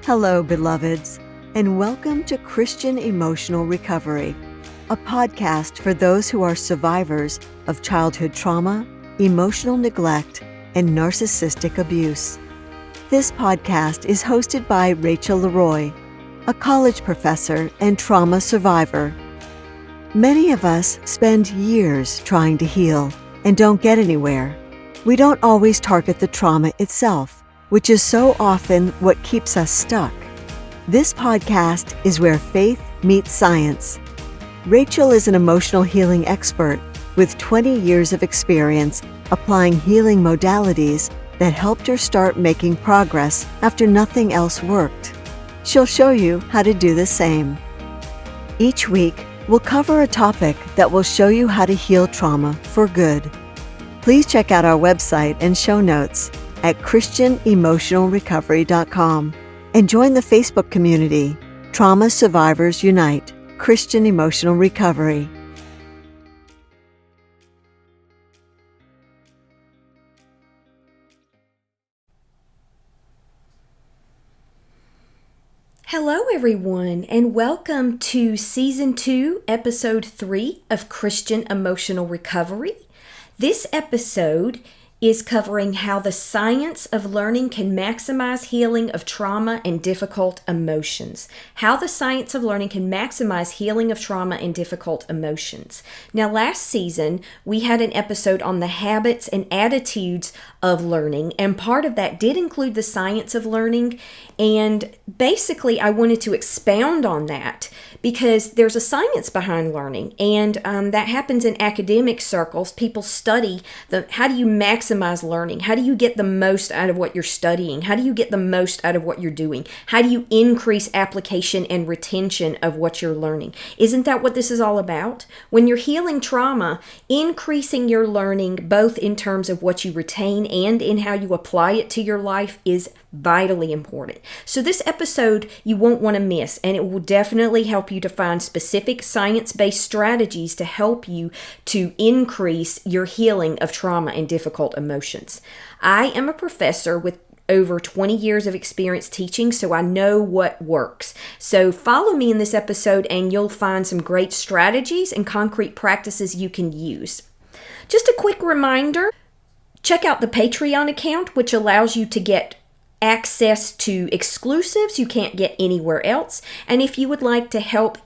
Hello, beloveds, and welcome to Christian Emotional Recovery, a podcast for those who are survivors of childhood trauma, emotional neglect, and narcissistic abuse. This podcast is hosted by Rachel Leroy, a college professor and trauma survivor. Many of us spend years trying to heal and don't get anywhere. We don't always target the trauma itself, which is so often what keeps us stuck. This podcast is where faith meets science. Rachel is an emotional healing expert with 20 years of experience applying healing modalities that helped her start making progress after nothing else worked. She'll show you how to do the same. Each week, we'll cover a topic that will show you how to heal trauma for good. Please check out our website and show notes at christianemotionalrecovery.com and join the Facebook community, Trauma Survivors Unite, Christian Emotional Recovery. Hello, everyone, and welcome to Season 2, Episode 3 of Christian Emotional Recovery. This episode is covering how the science of learning can maximize healing of trauma and difficult emotions. How the science of learning can maximize healing of trauma and difficult emotions. Now, last season, we had an episode on the habits and attitudes of learning, and part of that did include the science of learning, and basically I wanted to expound on that because there's a science behind learning, and that happens in academic circles. People study how do you maximize learning? How do you get the most out of what you're studying? How do you get the most out of what you're doing? How do you increase application and retention of what you're learning? Isn't that what this is all about? When you're healing trauma, increasing your learning both in terms of what you retain and in how you apply it to your life is vitally important. So this episode you won't want to miss, and it will definitely help you to find specific science-based strategies to help you to increase your healing of trauma and difficult emotions. I am a professor with over 20 years of experience teaching, so I know what works. So follow me in this episode and you'll find some great strategies and concrete practices you can use. Just a quick reminder, check out the Patreon account, which allows you to get access to exclusives you can't get anywhere else. And if you would like to help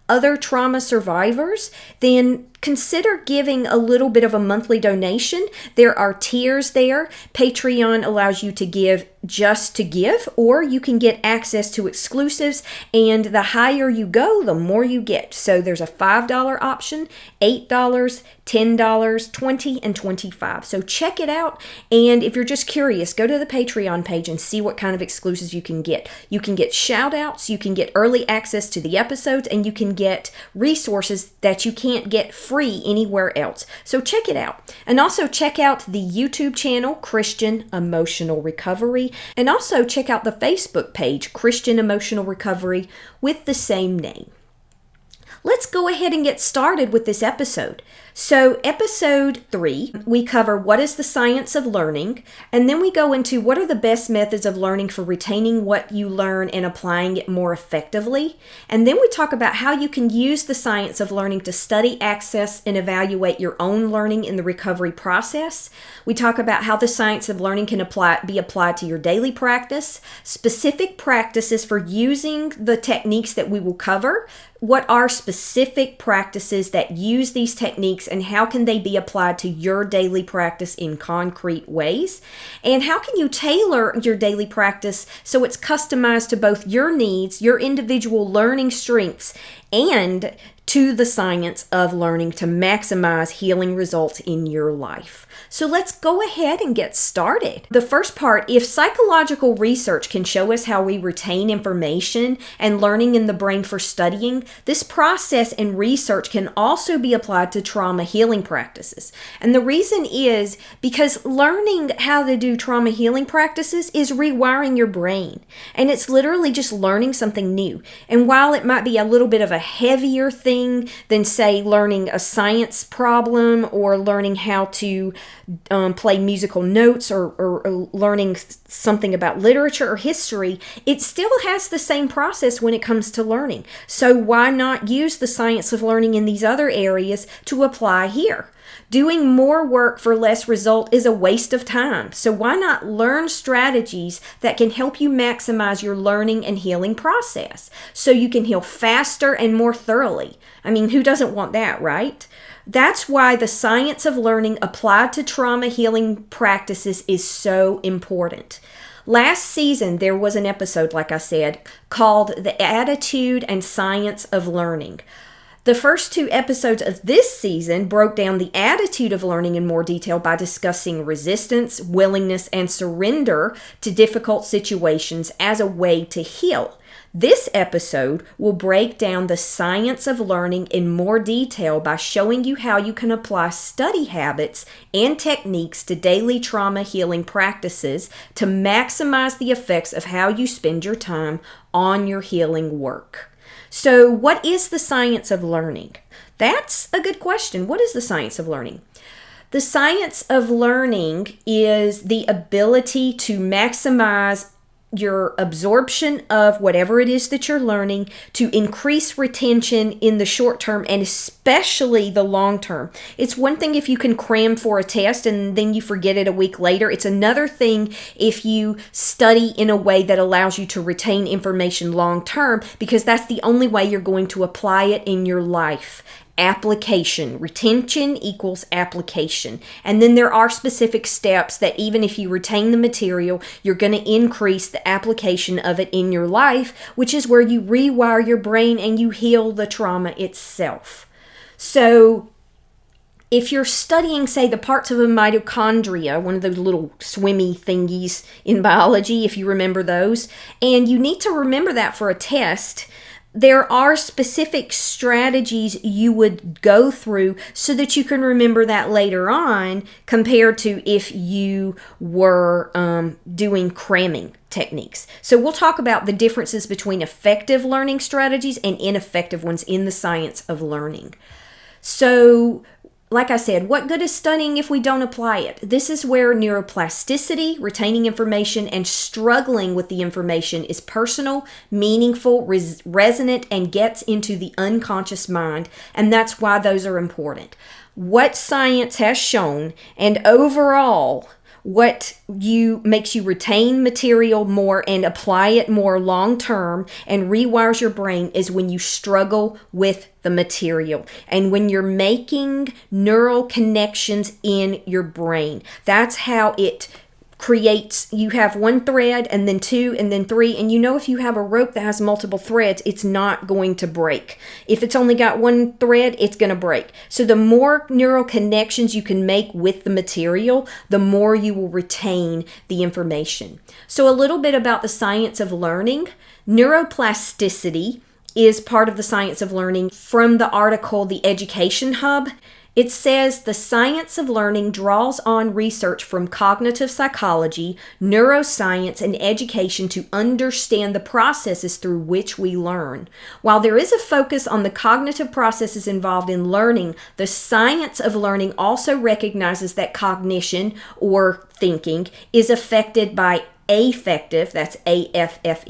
other trauma survivors, then consider giving a little bit of a monthly donation. There are tiers there. Patreon allows you to give just to give, or you can get access to exclusives, and the higher you go, the more you get. So there's a $5 option, $8, $10, $20, and $25. So check it out, and if you're just curious, go to the Patreon page and see what kind of exclusives you can get. You can get shout outs, you can get early access to the episodes, and you can get resources that you can't get free anywhere else. So check it out. And also check out the YouTube channel, Christian Emotional Recovery, and also check out the Facebook page, Christian Emotional Recovery, with the same name. Let's go ahead and get started with this episode. So episode 3, we cover what is the science of learning, and then we go into what are the best methods of learning for retaining what you learn and applying it more effectively. And then we talk about how you can use the science of learning to study, access, and evaluate your own learning in the recovery process. We talk about how the science of learning can be applied to your daily practice, specific practices for using the techniques that we will cover. What are specific practices that use these techniques, and how can they be applied to your daily practice in concrete ways? And how can you tailor your daily practice so it's customized to both your needs, your individual learning strengths, and to the science of learning to maximize healing results in your life. So let's go ahead and get started. The first part, if psychological research can show us how we retain information and learning in the brain for studying, this process and research can also be applied to trauma healing practices. And the reason is because learning how to do trauma healing practices is rewiring your brain. And it's literally just learning something new. And while it might be a little bit of a heavier thing thing than, say, learning a science problem or learning how to play musical notes or learning something about literature or history. It still has the same process when it comes to learning. So why not use the science of learning in these other areas to apply here? Doing more work for less result is a waste of time. So why not learn strategies that can help you maximize your learning and healing process so you can heal faster and more thoroughly? I mean, who doesn't want that, right? That's why the science of learning applied to trauma healing practices is so important. Last season, there was an episode, like I said, called The Attitude and Science of Learning. The first 2 episodes of this season broke down the attitude of learning in more detail by discussing resistance, willingness, and surrender to difficult situations as a way to heal. This episode will break down the science of learning in more detail by showing you how you can apply study habits and techniques to daily trauma healing practices to maximize the effects of how you spend your time on your healing work. So, what is the science of learning? That's a good question. What is the science of learning? The science of learning is the ability to maximize your absorption of whatever it is that you're learning, to increase retention in the short term and especially the long term. It's one thing if you can cram for a test and then you forget it a week later. It's another thing if you study in a way that allows you to retain information long term, because that's the only way you're going to apply it in your life. Application. Retention equals application. And then there are specific steps that even if you retain the material, you're going to increase the application of it in your life, which is where you rewire your brain and you heal the trauma itself. So if you're studying, say, the parts of a mitochondria, one of those little swimmy thingies in biology, if you remember those, and you need to remember that for a test, there are specific strategies you would go through so that you can remember that later on compared to if you were doing cramming techniques. So we'll talk about the differences between effective learning strategies and ineffective ones in the science of learning. So, like I said, what good is studying if we don't apply it? This is where neuroplasticity, retaining information, and struggling with the information is personal, meaningful, resonant, and gets into the unconscious mind, and that's why those are important. What science has shown, and overall, what makes you retain material more and apply it more long term and rewires your brain is when you struggle with the material and when you're making neural connections in your brain. That's how it creates, you have one thread and then 2 and then 3, and you know if you have a rope that has multiple threads, it's not going to break. If it's only got one thread, it's going to break. So the more neural connections you can make with the material, the more you will retain the information. So a little bit about the science of learning. Neuroplasticity is part of the science of learning from the article The Education Hub. It says the science of learning draws on research from cognitive psychology, neuroscience, and education to understand the processes through which we learn. While there is a focus on the cognitive processes involved in learning, the science of learning also recognizes that cognition, or thinking, is affected by affective, that's affective,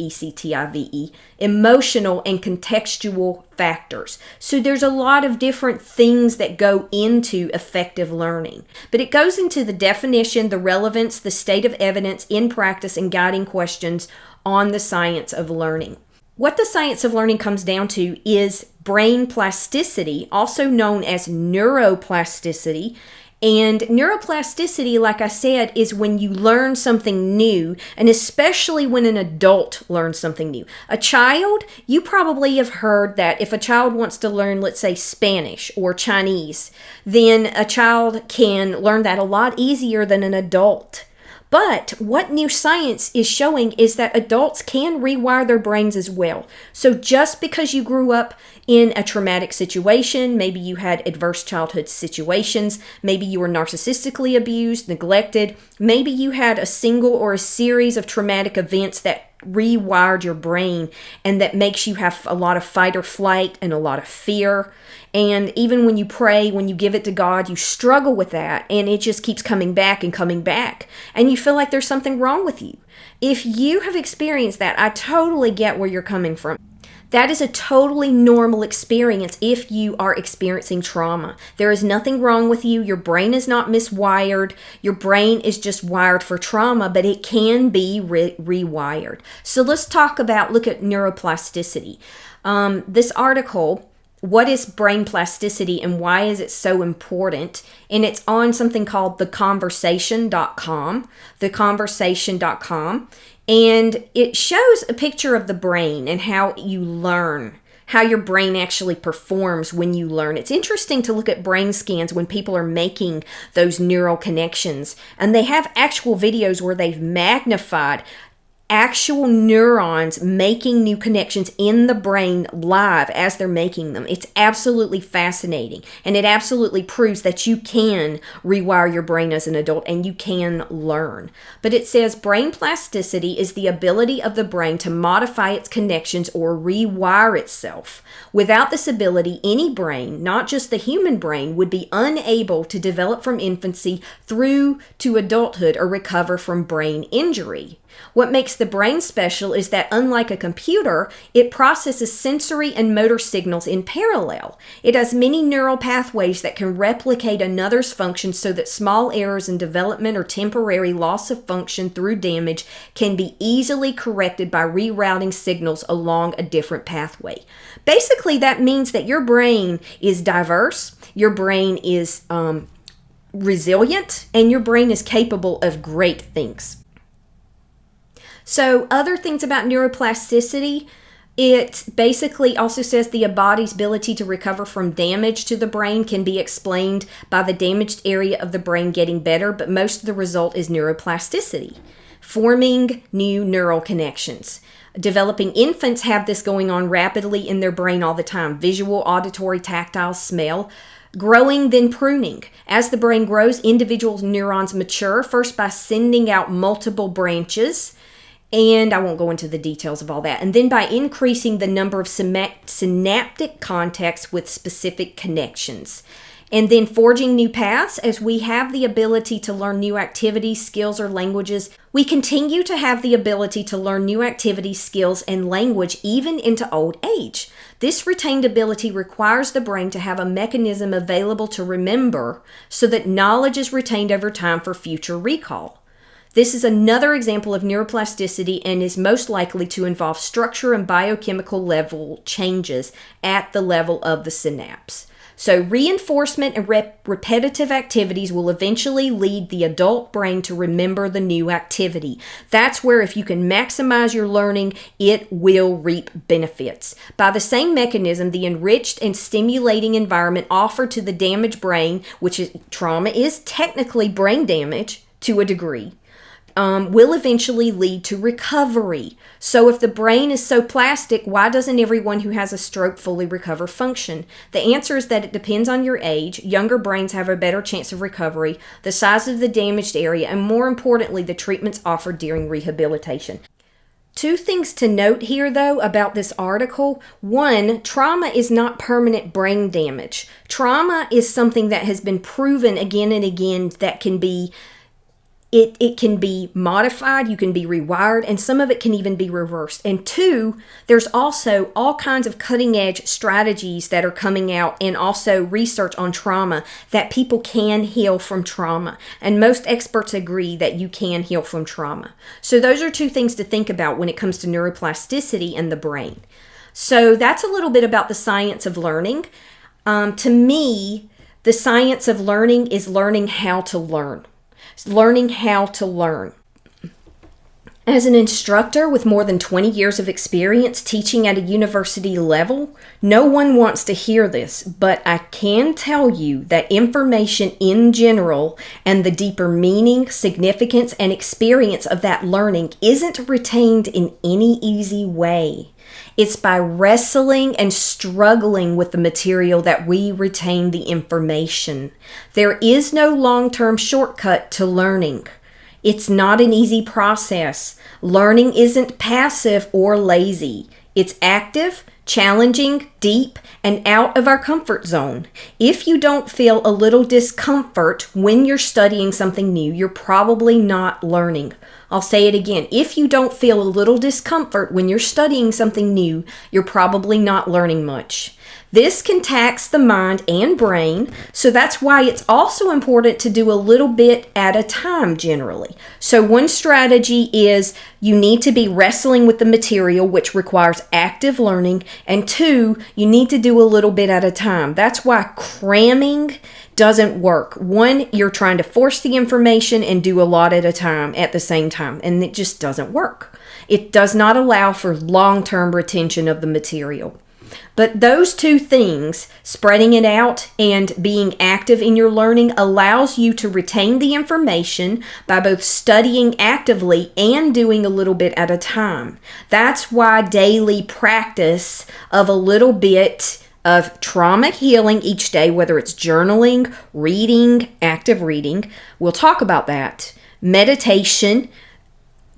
emotional and contextual factors. So there's a lot of different things that go into effective learning. But it goes into the definition, the relevance, the state of evidence in practice, and guiding questions on the science of learning. What the science of learning comes down to is brain plasticity, also known as neuroplasticity. And neuroplasticity, like I said, is when you learn something new, and especially when an adult learns something new. A child, you probably have heard that if a child wants to learn, let's say, Spanish or Chinese, then a child can learn that a lot easier than an adult. But what new science is showing is that adults can rewire their brains as well. So just because you grew up in a traumatic situation, maybe you had adverse childhood situations, maybe you were narcissistically abused, neglected, maybe you had a single or a series of traumatic events that rewired your brain, and that makes you have a lot of fight or flight and a lot of fear. And even when you pray, when you give it to God, you struggle with that, and it just keeps coming back and coming back, and you feel like there's something wrong with you. If you have experienced that, I totally get where you're coming from. That is a totally normal experience if you are experiencing trauma. There is nothing wrong with you. Your brain is not miswired. Your brain is just wired for trauma, but it can be rewired. So let's look at neuroplasticity. This article, what is brain plasticity and why is it so important? And it's on something called theconversation.com. Theconversation.com. And it shows a picture of the brain and how you learn, how your brain actually performs when you learn. It's interesting to look at brain scans when people are making those neural connections. And they have actual videos where they've magnified actual neurons making new connections in the brain live as they're making them. It's absolutely fascinating, and it absolutely proves that you can rewire your brain as an adult and you can learn. But it says brain plasticity is the ability of the brain to modify its connections or rewire itself. Without this ability, any brain, not just the human brain, would be unable to develop from infancy through to adulthood or recover from brain injury. What makes the brain special is that, unlike a computer, it processes sensory and motor signals in parallel. It has many neural pathways that can replicate another's function so that small errors in development or temporary loss of function through damage can be easily corrected by rerouting signals along a different pathway. Basically, that means that your brain is diverse, your brain is resilient, and your brain is capable of great things. So other things about neuroplasticity, it basically also says the body's ability to recover from damage to the brain can be explained by the damaged area of the brain getting better, but most of the result is neuroplasticity, forming new neural connections. Developing infants have this going on rapidly in their brain all the time: visual, auditory, tactile, smell. Growing, then pruning. As the brain grows, individual neurons mature, first by sending out multiple branches, and I won't go into the details of all that, and then by increasing the number of synaptic contacts with specific connections. And then forging new paths. As we have the ability to learn new activities, skills, or languages, we continue to have the ability to learn new activities, skills, and language even into old age. This retained ability requires the brain to have a mechanism available to remember so that knowledge is retained over time for future recall. This is another example of neuroplasticity and is most likely to involve structure and biochemical level changes at the level of the synapse. So reinforcement and repetitive activities will eventually lead the adult brain to remember the new activity. That's where, if you can maximize your learning, it will reap benefits. By the same mechanism, the enriched and stimulating environment offered to the damaged brain, which is trauma is technically brain damage to a degree, will eventually lead to recovery. So if the brain is so plastic, why doesn't everyone who has a stroke fully recover function? The answer is that it depends on your age. Younger brains have a better chance of recovery, the size of the damaged area, and more importantly, the treatments offered during rehabilitation. Two things to note here, though, about this article. One, trauma is not permanent brain damage. Trauma is something that has been proven again and again that can be It can be modified, you can be rewired, and some of it can even be reversed. And two, there's also all kinds of cutting-edge strategies that are coming out, and also research on trauma that people can heal from trauma. And most experts agree that you can heal from trauma. So those are two things to think about when it comes to neuroplasticity and the brain. So that's a little bit about the science of learning. To me, the science of learning is learning how to learn. Learning how to learn. As an instructor with more than 20 years of experience teaching at a university level, no one wants to hear this, but I can tell you that information in general and the deeper meaning, significance, and experience of that learning isn't retained in any easy way. It's by wrestling and struggling with the material that we retain the information. There is no long-term shortcut to learning. It's not an easy process. Learning isn't passive or lazy. It's active, challenging, deep, and out of our comfort zone. If you don't feel a little discomfort when you're studying something new, you're probably not learning. I'll say it again. If you don't feel a little discomfort when you're studying something new, you're probably not learning much. This can tax the mind and brain, so that's why it's also important to do a little bit at a time generally. So one strategy is you need to be wrestling with the material, which requires active learning, and two, you need to do a little bit at a time. That's why cramming doesn't work. One, you're trying to force the information and do a lot at a time at the same time, and it just doesn't work. It does not allow for long-term retention of the material. But those two things, spreading it out and being active in your learning, allows you to retain the information by both studying actively and doing a little bit at a time. That's why daily practice of a little bit of trauma healing each day, whether it's journaling, reading, active reading, we'll talk about that, meditation,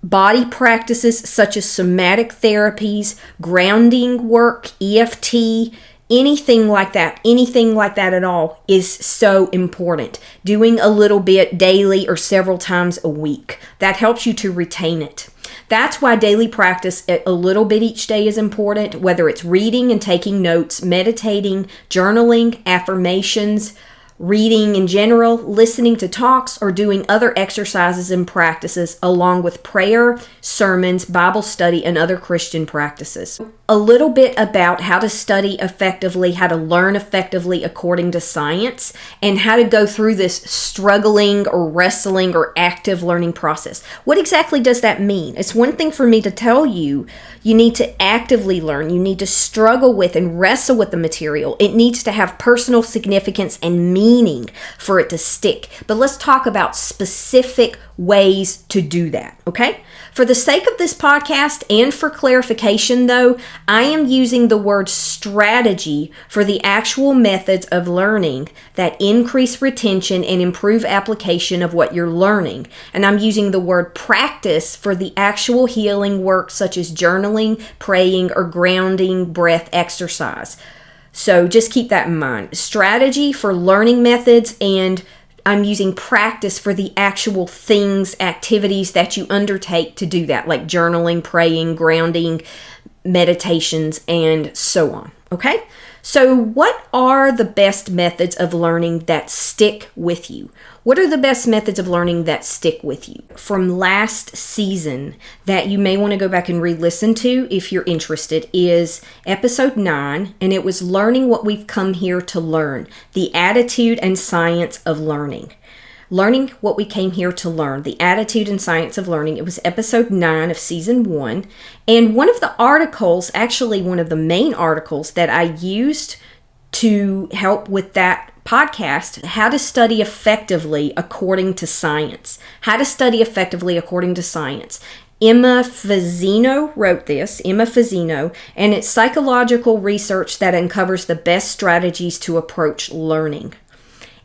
body practices such as somatic therapies, grounding work, EFT, anything like that at all is so important. Doing a little bit daily or several times a week. That helps you to retain it. That's why daily practice a little bit each day is important, whether it's reading and taking notes, meditating, journaling, affirmations, reading in general, listening to talks, or doing other exercises and practices along with prayer, sermons, Bible study, and other Christian practices. A little bit about how to study effectively, how to learn effectively according to science, and how to go through this struggling or wrestling or active learning process. What exactly does that mean? It's one thing for me to tell you, you need to actively learn. You need to struggle with and wrestle with the material. It needs to have personal significance and meaning for it to stick. But let's talk about specific ways to do that, okay? For the sake of this podcast and for clarification though, I am using the word strategy for the actual methods of learning that increase retention and improve application of what you're learning. And I'm using the word practice for the actual healing work such as journaling, praying, or grounding breath exercise. So just keep that in mind. Strategy for learning methods, and I'm using practice for the actual things, activities that you undertake to do that, like journaling, praying, grounding, meditations, and so on. Okay? So what are the best methods of learning that stick with you? What are the best methods of learning that stick with you? From last season that you may want to go back and re-listen to if you're interested is episode 9, and it was learning what we've come here to learn, the attitude and science of learning. Learning what we came here to learn, the attitude and science of learning. It was episode 9 of season 1. And one of the articles, actually one of the main articles that I used to help with that podcast, How to Study Effectively According to Science. How to Study Effectively According to Science. Emma Fazzino wrote this, and it's psychological research that uncovers the best strategies to approach learning.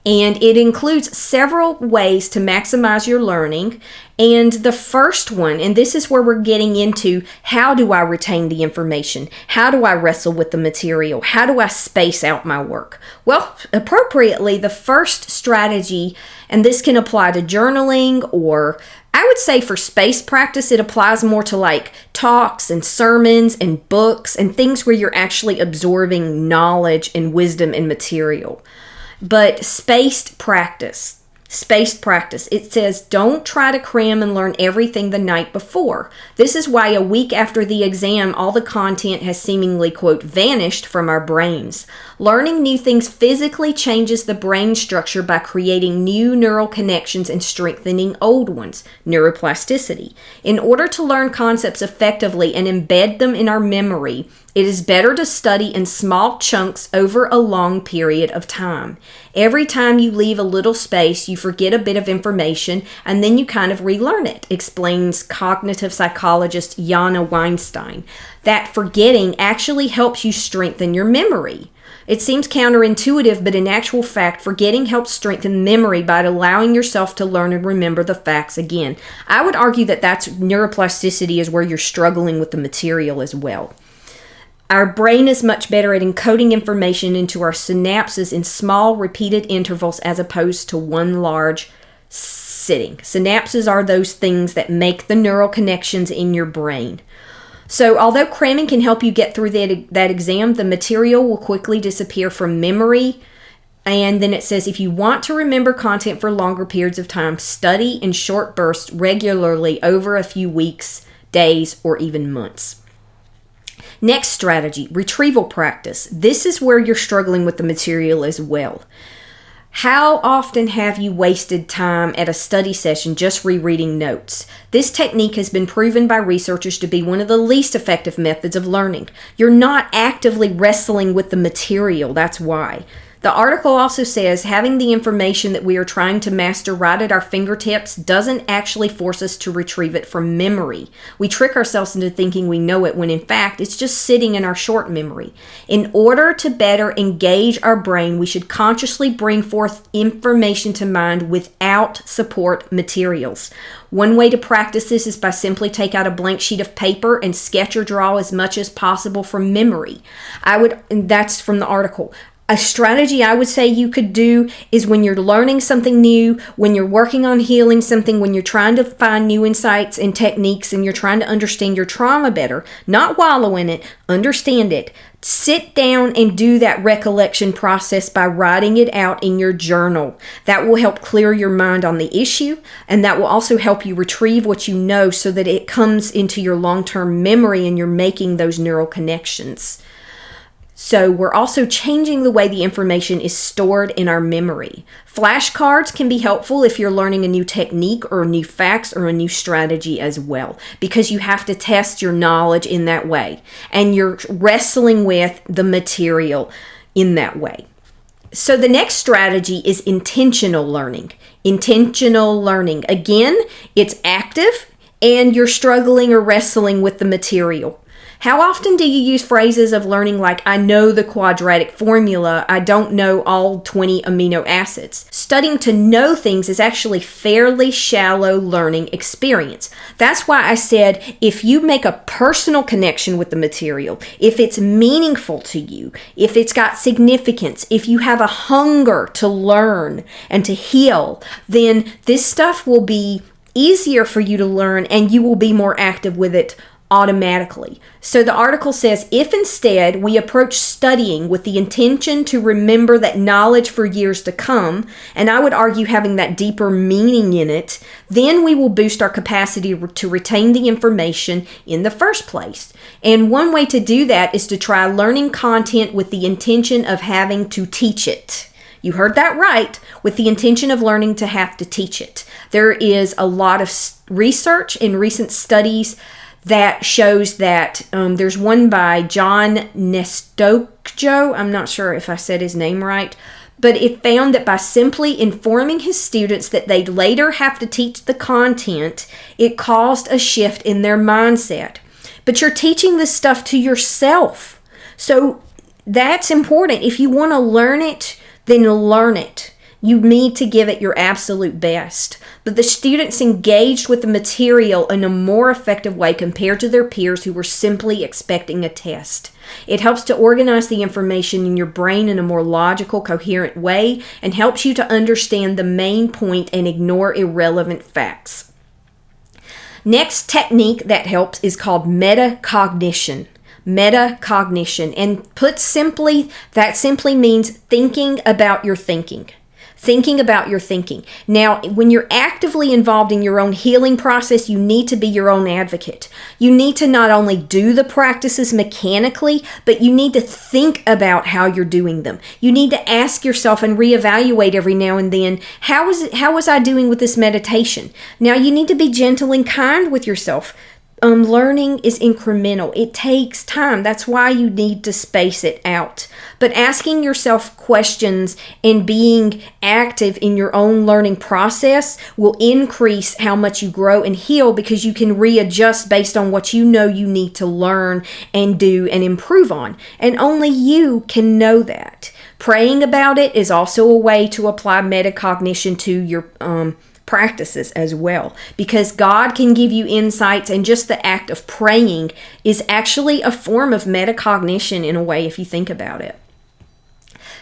And it includes several ways to maximize your learning. And the first one, and this is where we're getting into, how do I retain the information? How do I wrestle with the material? How do I space out my work? Well, appropriately, the first strategy, and this can apply to journaling, or I would say for space practice, it applies more to like talks and sermons and books and things where you're actually absorbing knowledge and wisdom and material. But spaced practice, it says don't try to cram and learn everything the night before. This is why a week after the exam, all the content has seemingly, quote, vanished from our brains. Learning new things physically changes the brain structure by creating new neural connections and strengthening old ones, neuroplasticity. In order to learn concepts effectively and embed them in our memory, it is better to study in small chunks over a long period of time. Every time you leave a little space, you forget a bit of information and then you kind of relearn it, explains cognitive psychologist Jana Weinstein. That forgetting actually helps you strengthen your memory. It seems counterintuitive, but in actual fact, forgetting helps strengthen memory by allowing yourself to learn and remember the facts again. I would argue that that's neuroplasticity is where you're struggling with the material as well. Our brain is much better at encoding information into our synapses in small, repeated intervals as opposed to one large sitting. Synapses are those things that make the neural connections in your brain. So although cramming can help you get through that exam, the material will quickly disappear from memory. And then it says, if you want to remember content for longer periods of time, study in short bursts regularly over a few weeks, days, or even months. Next strategy, retrieval practice. This is where you're struggling with the material as well. How often have you wasted time at a study session just rereading notes? This technique has been proven by researchers to be one of the least effective methods of learning. You're not actively wrestling with the material, that's why. The article also says having the information that we are trying to master right at our fingertips doesn't actually force us to retrieve it from memory. We trick ourselves into thinking we know it when in fact it's just sitting in our short memory. In order to better engage our brain, we should consciously bring forth information to mind without support materials. One way to practice this is by simply take out a blank sheet of paper and sketch or draw as much as possible from memory. That's from the article. A strategy I would say you could do is when you're learning something new, when you're working on healing something, when you're trying to find new insights and techniques and you're trying to understand your trauma better, not wallow in it, understand it. Sit down and do that recollection process by writing it out in your journal. That will help clear your mind on the issue, and that will also help you retrieve what you know so that it comes into your long-term memory and you're making those neural connections. So we're also changing the way the information is stored in our memory. Flashcards can be helpful if you're learning a new technique or new facts or a new strategy as well, because you have to test your knowledge in that way, and you're wrestling with the material in that way. So the next strategy is intentional learning. Intentional learning. Again, it's active, and you're struggling or wrestling with the material. How often do you use phrases of learning like, I know the quadratic formula, I don't know all 20 amino acids? Studying to know things is actually fairly shallow learning experience. That's why I said if you make a personal connection with the material, if it's meaningful to you, if it's got significance, if you have a hunger to learn and to heal, then this stuff will be easier for you to learn and you will be more active with it automatically. So the article says, if instead we approach studying with the intention to remember that knowledge for years to come, and I would argue having that deeper meaning in it, then we will boost our capacity to retain the information in the first place. And one way to do that is to try learning content with the intention of having to teach it. You heard that right, with the intention of learning to have to teach it. There is a lot of research and recent studies that shows that there's one by John Nestokjo, I'm not sure if I said his name right, but it found that by simply informing his students that they'd later have to teach the content, it caused a shift in their mindset. But you're teaching this stuff to yourself. So that's important. If you want to learn it, then learn it. You need to give it your absolute best. But the students engaged with the material in a more effective way compared to their peers who were simply expecting a test. It helps to organize the information in your brain in a more logical, coherent way and helps you to understand the main point and ignore irrelevant facts. Next technique that helps is called metacognition. Metacognition. And put simply, that simply means thinking about your thinking. Thinking about your thinking. Now, when you're actively involved in your own healing process, you need to be your own advocate. You need to not only do the practices mechanically, but you need to think about how you're doing them. You need to ask yourself and reevaluate every now and then, how was I doing with this meditation? Now, you need to be gentle and kind with yourself. learning is incremental. It takes time. That's why you need to space it out. But asking yourself questions and being active in your own learning process will increase how much you grow and heal, because you can readjust based on what you know you need to learn and do and improve on. And only you can know that. Praying about it is also a way to apply metacognition to your practices as well, because God can give you insights, and just the act of praying is actually a form of metacognition in a way, if you think about it.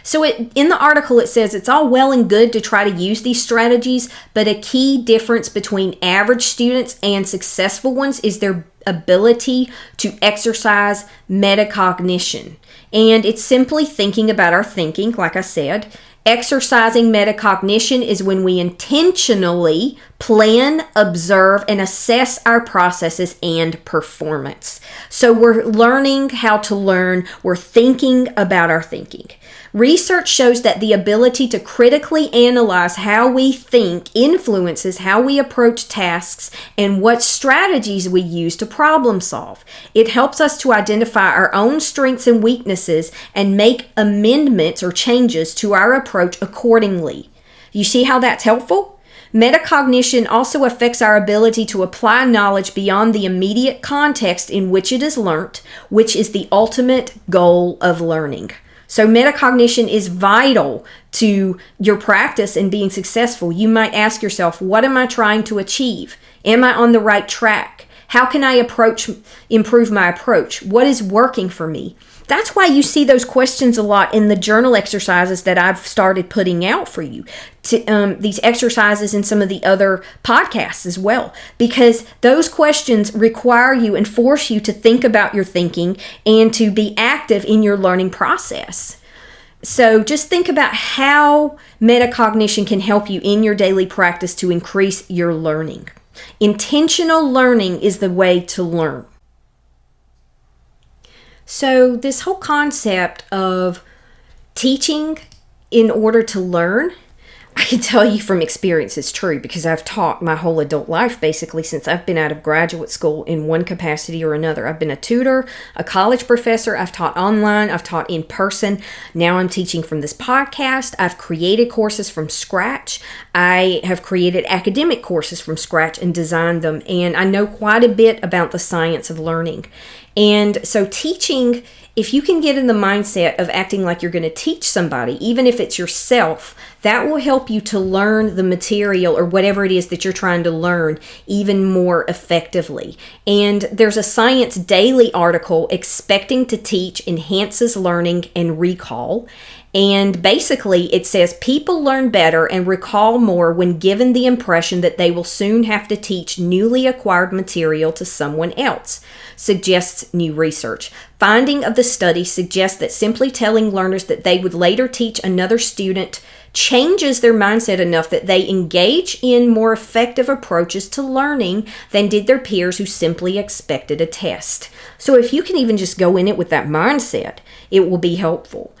So in the article it says it's all well and good to try to use these strategies, but a key difference between average students and successful ones is their ability to exercise metacognition. And it's simply thinking about our thinking, like I said. Exercising metacognition is when we intentionally plan, observe, and assess our processes and performance. So we're learning how to learn. We're thinking about our thinking. Research shows that the ability to critically analyze how we think influences how we approach tasks and what strategies we use to problem solve. It helps us to identify our own strengths and weaknesses and make amendments or changes to our approach accordingly. You see how that's helpful? Metacognition also affects our ability to apply knowledge beyond the immediate context in which it is learnt, which is the ultimate goal of learning. So metacognition is vital to your practice and being successful. You might ask yourself, what am I trying to achieve? Am I on the right track? How can I improve my approach? What is working for me? That's why you see those questions a lot in the journal exercises that I've started putting out for you. These exercises in some of the other podcasts as well, because those questions require you and force you to think about your thinking and to be active in your learning process. So just think about how metacognition can help you in your daily practice to increase your learning. Intentional learning is the way to learn. So this whole concept of teaching in order to learn, I can tell you from experience it's true, because I've taught my whole adult life basically since I've been out of graduate school in one capacity or another. I've been a tutor, a college professor, I've taught online, I've taught in person. Now I'm teaching from this podcast. I've created courses from scratch. I have created academic courses from scratch and designed them, and I know quite a bit about the science of learning. And so teaching, if you can get in the mindset of acting like you're going to teach somebody, even if it's yourself, that will help you to learn the material or whatever it is that you're trying to learn even more effectively. And there's a Science Daily article, Expecting to Teach Enhances Learning and Recall. And basically it says people learn better and recall more when given the impression that they will soon have to teach newly acquired material to someone else, suggests new research. Finding of the study suggests that simply telling learners that they would later teach another student changes their mindset enough that they engage in more effective approaches to learning than did their peers who simply expected a test. So if you can even just go in it with that mindset, it will be helpful.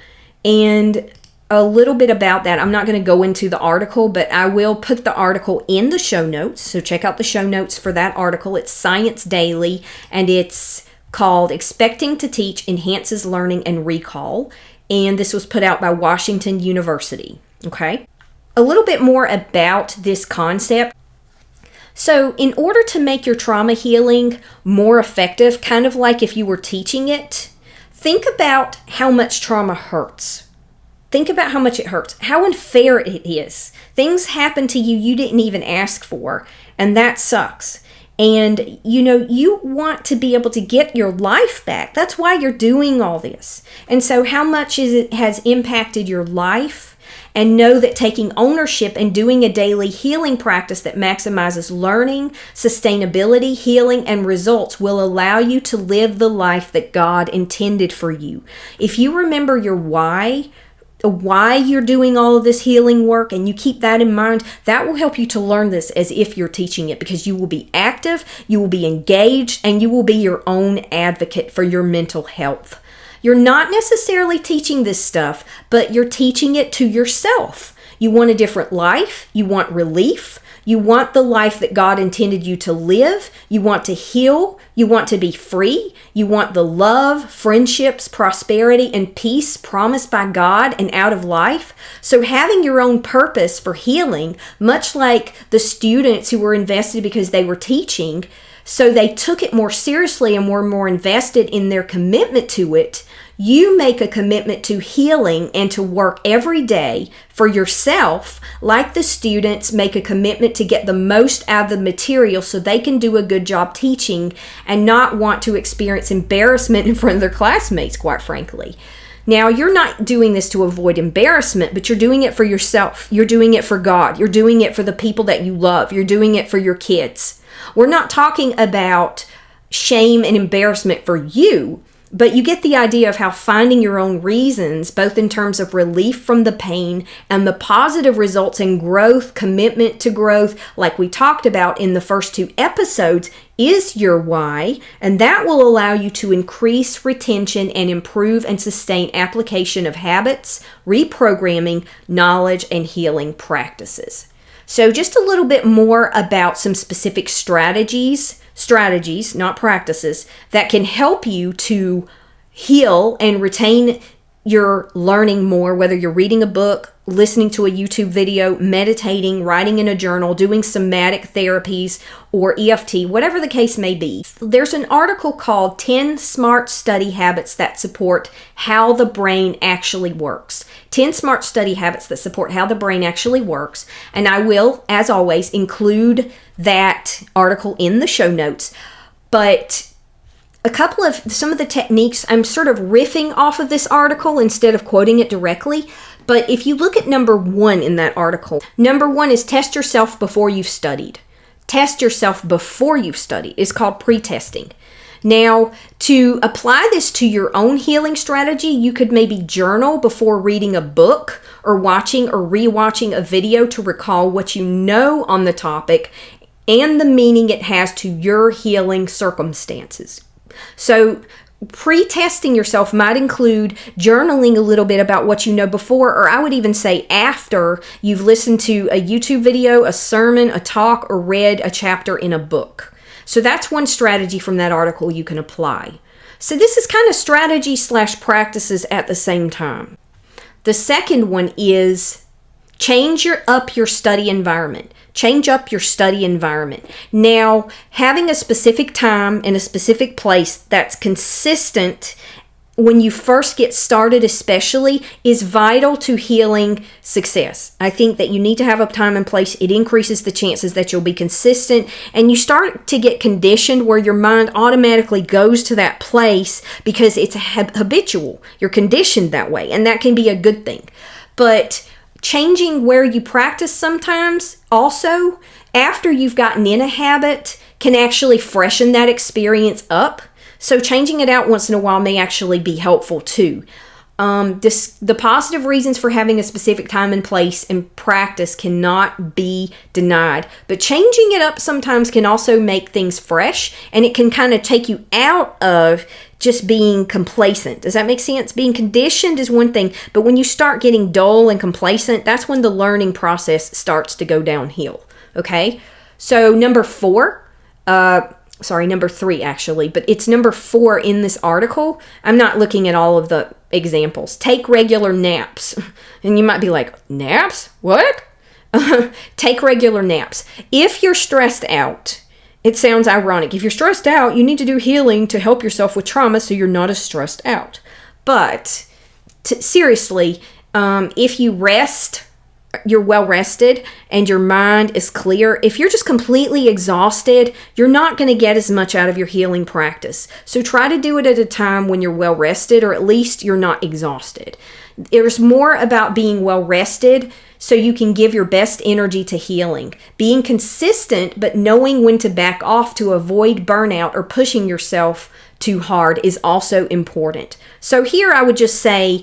And a little bit about that, I'm not going to go into the article, but I will put the article in the show notes. So check out the show notes for that article. It's Science Daily, and it's called Expecting to Teach Enhances Learning and Recall. And this was put out by Washington University. Okay. A little bit more about this concept. So in order to make your trauma healing more effective, kind of like if you were teaching it, think about how much trauma hurts. Think about how much it hurts, how unfair it is. Things happen to you you didn't even ask for, and that sucks. And, you want to be able to get your life back. That's why you're doing all this. And so how much has impacted your life? And know that taking ownership and doing a daily healing practice that maximizes learning, sustainability, healing, and results will allow you to live the life that God intended for you. If you remember your why you're doing all of this healing work, and you keep that in mind, that will help you to learn this as if you're teaching it, because you will be active, you will be engaged, and you will be your own advocate for your mental health. You're not necessarily teaching this stuff, but you're teaching it to yourself. You want a different life, you want relief, You want the life that God intended you to live. You want to heal. You want to be free. You want the love, friendships, prosperity, and peace promised by God and out of life. So having your own purpose for healing, much like the students who were invested because they were teaching, so they took it more seriously and were more invested in their commitment to it, you make a commitment to healing and to work every day for yourself, like the students make a commitment to get the most out of the material so they can do a good job teaching and not want to experience embarrassment in front of their classmates, quite frankly. Now, you're not doing this to avoid embarrassment, but you're doing it for yourself. You're doing it for God. You're doing it for the people that you love. You're doing it for your kids. We're not talking about shame and embarrassment for you, but you get the idea of how finding your own reasons, both in terms of relief from the pain and the positive results in growth, commitment to growth, like we talked about in the first 2 episodes, is your why, and that will allow you to increase retention and improve and sustain application of habits, reprogramming, knowledge, and healing practices. So just a little bit more about some specific strategies, not practices, that can help you to heal and retain your learning more, whether you're reading a book, listening to a YouTube video, meditating, writing in a journal, doing somatic therapies, or EFT, whatever the case may be. There's an article called 10 Smart Study Habits That Support How the Brain Actually Works. 10 Smart Study Habits that support how the brain actually works. And I will, as always, include that article in the show notes. But some of the techniques, I'm sort of riffing off of this article instead of quoting it directly. But if you look at number 1 in that article, number 1 is test yourself before you've studied. Test yourself before you've studied. It's called pre-testing. Now, to apply this to your own healing strategy, you could maybe journal before reading a book or watching or rewatching a video to recall what you know on the topic and the meaning it has to your healing circumstances. So pre-testing yourself might include journaling a little bit about what you know before, or I would even say after you've listened to a YouTube video, a sermon, a talk, or read a chapter in a book. So that's one strategy from that article you can apply. So this is kind of strategy/practices at the same time. The second one is change up your study environment. Change up your study environment. Now, having a specific time and a specific place that's consistent when you first get started especially is vital to healing success. I think that you need to have a time and place. It increases the chances that you'll be consistent, and you start to get conditioned where your mind automatically goes to that place because it's habitual. You're conditioned that way, and that can be a good thing. But changing where you practice sometimes also, after you've gotten in a habit, can actually freshen that experience up. So changing it out once in a while may actually be helpful too. The positive reasons for having a specific time and place and practice cannot be denied. But changing it up sometimes can also make things fresh, and it can kind of take you out of just being complacent. Does that make sense? Being conditioned is one thing, but when you start getting dull and complacent, that's when the learning process starts to go downhill. Okay? So number 3 actually, but it's number 4 in this article. I'm not looking at all of the examples. Take regular naps. And you might be like, naps? What? Take regular naps. If you're stressed out, it sounds ironic. If you're stressed out, you need to do healing to help yourself with trauma so you're not as stressed out. But seriously, if you rest, you're well rested and your mind is clear. If you're just completely exhausted, you're not going to get as much out of your healing practice. So try to do it at a time when you're well rested, or at least you're not exhausted. There's more about being well rested so you can give your best energy to healing. Being consistent, but knowing when to back off to avoid burnout or pushing yourself too hard is also important. So here I would just say,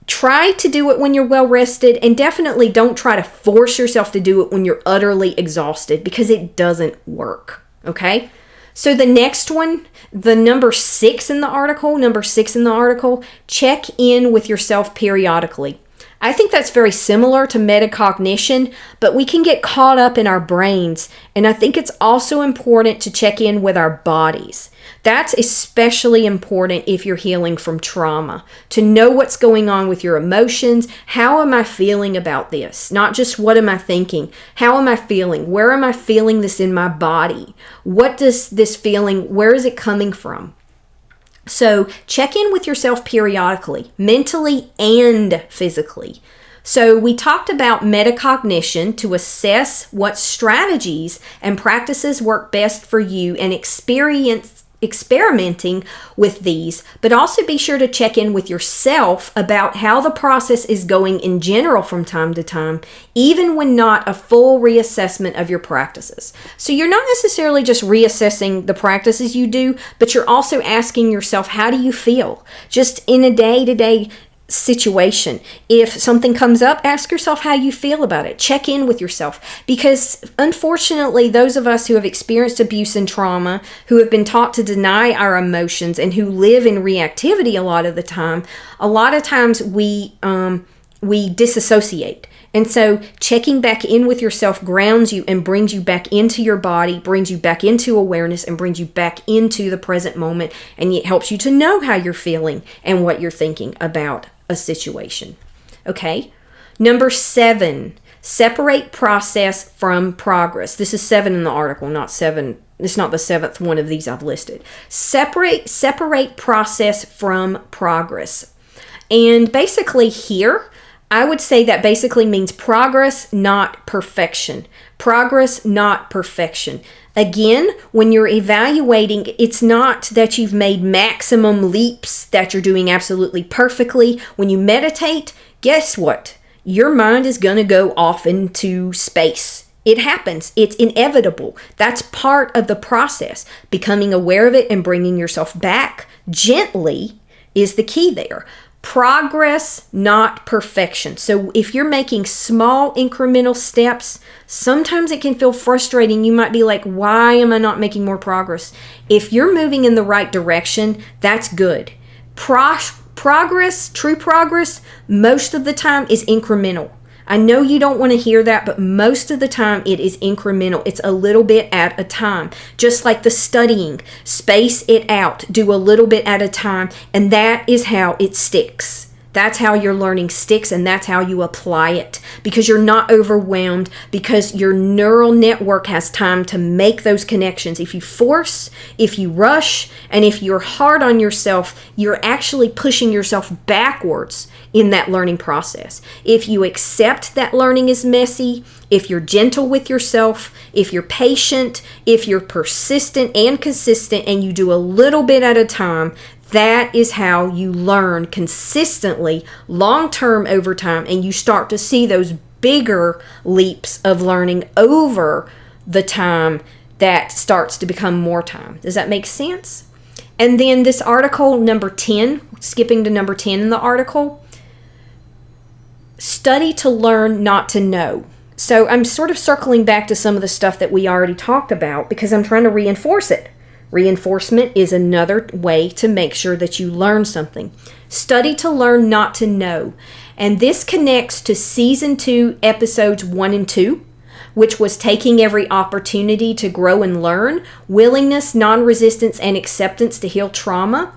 try to do it when you're well rested, and definitely don't try to force yourself to do it when you're utterly exhausted, because it doesn't work. Okay? So the next one, the number 6 in the article, check in with yourself periodically. I think that's very similar to metacognition, but we can get caught up in our brains. And I think it's also important to check in with our bodies. That's especially important if you're healing from trauma, to know what's going on with your emotions. How am I feeling about this? Not just what am I thinking? How am I feeling? Where am I feeling this in my body? What does this feeling, where is it coming from? So check in with yourself periodically, mentally and physically. So we talked about metacognition to assess what strategies and practices work best for you and experimenting with these, but also be sure to check in with yourself about how the process is going in general from time to time, even when not a full reassessment of your practices. So you're not necessarily just reassessing the practices you do, but you're also asking yourself, how do you feel? Just in a day-to-day situation. If something comes up, ask yourself how you feel about it. Check in with yourself, because unfortunately, those of us who have experienced abuse and trauma, who have been taught to deny our emotions and who live in reactivity a lot of times we disassociate. And so checking back in with yourself grounds you and brings you back into your body, brings you back into awareness, and brings you back into the present moment. And it helps you to know how you're feeling and what you're thinking about a situation. Okay? Number 7, separate process from progress. This is 7 in the article, not 7. It's not the 7th one of these I've listed. Separate process from progress. And basically here, I would say that basically means progress, not perfection. Progress, not perfection. Again, when you're evaluating, it's not that you've made maximum leaps, that you're doing absolutely perfectly. When you meditate, guess what? Your mind is going to go off into space. It happens. It's inevitable. That's part of the process. Becoming aware of it and bringing yourself back gently is the key there. Progress, not perfection. So if you're making small incremental steps, sometimes it can feel frustrating. You might be like, why am I not making more progress? If you're moving in the right direction, that's good. Progress, true progress, most of the time is incremental. I know you don't want to hear that, but most of the time it is incremental. It's a little bit at a time. Just like the studying, space it out, do a little bit at a time, and that is how it sticks. That's how your learning sticks, and that's how you apply it, because you're not overwhelmed, because your neural network has time to make those connections. If you force, if you rush, and if you're hard on yourself, you're actually pushing yourself backwards in that learning process. If you accept that learning is messy, if you're gentle with yourself, if you're patient, if you're persistent and consistent, and you do a little bit at a time, that is how you learn consistently, long-term over time, and you start to see those bigger leaps of learning over the time that starts to become more time. Does that make sense? And then this article, number 10, skipping to number 10 in the article, study to learn, not to know. So I'm sort of circling back to some of the stuff that we already talked about because I'm trying to reinforce it. Reinforcement is another way to make sure that you learn something. Study to learn, not to know. And this connects to Season 2, Episodes 1 and 2, which was taking every opportunity to grow and learn, willingness, non-resistance, and acceptance to heal trauma.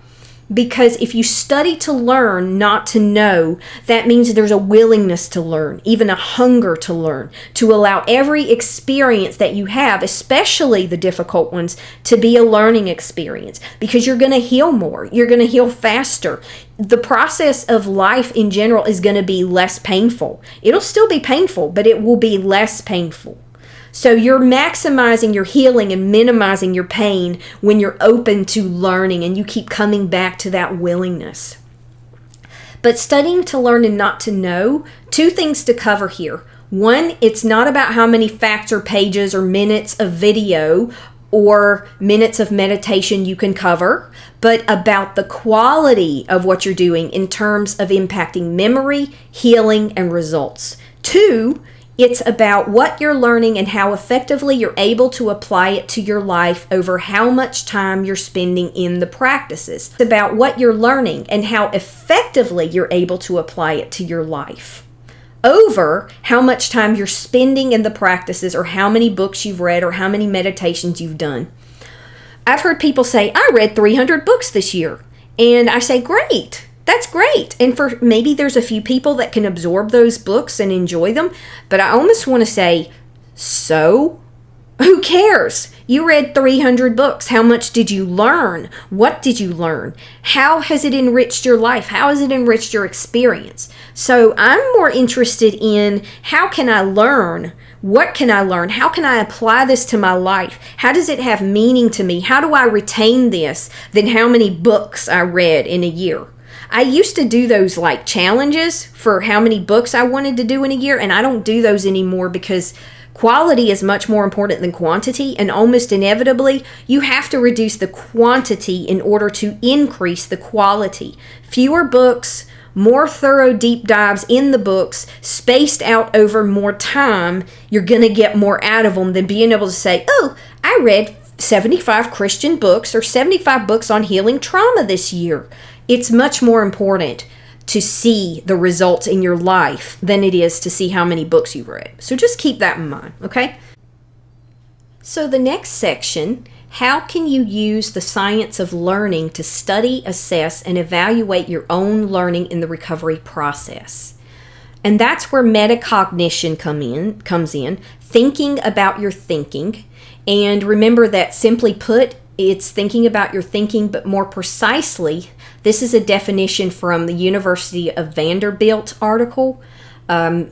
Because if you study to learn, not to know, that means there's a willingness to learn, even a hunger to learn, to allow every experience that you have, especially the difficult ones, to be a learning experience. Because you're going to heal more. You're going to heal faster. The process of life in general is going to be less painful. It'll still be painful, but it will be less painful. So you're maximizing your healing and minimizing your pain when you're open to learning and you keep coming back to that willingness. But studying to learn and not to know, 2 things to cover here. 1, it's not about how many facts or pages or minutes of video or minutes of meditation you can cover, but about the quality of what you're doing in terms of impacting memory, healing, and results. 2, it's about what you're learning and how effectively you're able to apply it to your life over how much time you're spending in the practices. It's about what you're learning and how effectively you're able to apply it to your life. over how much time you're spending in the practices or how many books you've read or how many meditations you've done. I've heard people say, I read 300 books this year. And I say, great, that's great. And for maybe there's a few people that can absorb those books and enjoy them. But I almost want to say, so who cares? You read 300 books. How much did you learn? What did you learn? How has it enriched your life? How has it enriched your experience? So I'm more interested in how can I learn? What can I learn? How can I apply this to my life? How does it have meaning to me? How do I retain this than how many books I read in a year? I used to do those like challenges for how many books I wanted to do in a year, and I don't do those anymore because quality is much more important than quantity, and almost inevitably, you have to reduce the quantity in order to increase the quality. Fewer books, more thorough deep dives in the books, spaced out over more time, you're going to get more out of them than being able to say, oh, I read 75 Christian books or 75 books on healing trauma this year. It's much more important to see the results in your life than it is to see how many books you've read. So just keep that in mind, okay? So the next section, how can you use the science of learning to study, assess, and evaluate your own learning in the recovery process? And that's where metacognition comes in, thinking about your thinking. And remember that simply put, it's thinking about your thinking, but more precisely, this is a definition from the University of Vanderbilt article.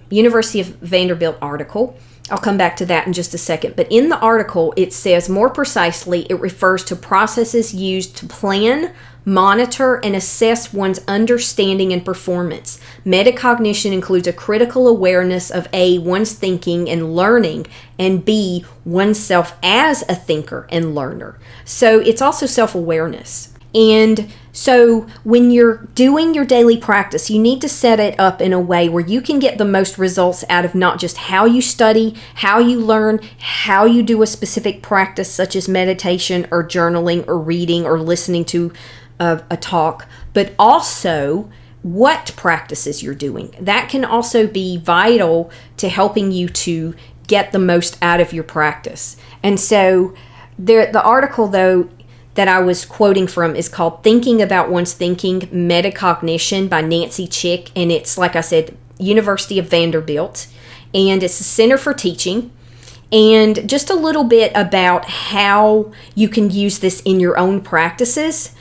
University of Vanderbilt article. I'll come back to that in just a second. But in the article, it says more precisely, it refers to processes used to plan, monitor, and assess one's understanding and performance. Metacognition includes a critical awareness of A, one's thinking and learning, and B, oneself as a thinker and learner. So it's also self-awareness. And so when you're doing your daily practice, you need to set it up in a way where you can get the most results out of not just how you study, how you learn, how you do a specific practice such as meditation or journaling or reading or listening to a talk, but also what practices you're doing. That can also be vital to helping you to get the most out of your practice. And so the article, though, that I was quoting from is called Thinking About One's Thinking, Metacognition by Nancy Chick. And it's, like I said, University of Vanderbilt. And it's a Center for Teaching. And just a little bit about how you can use this in your own practices.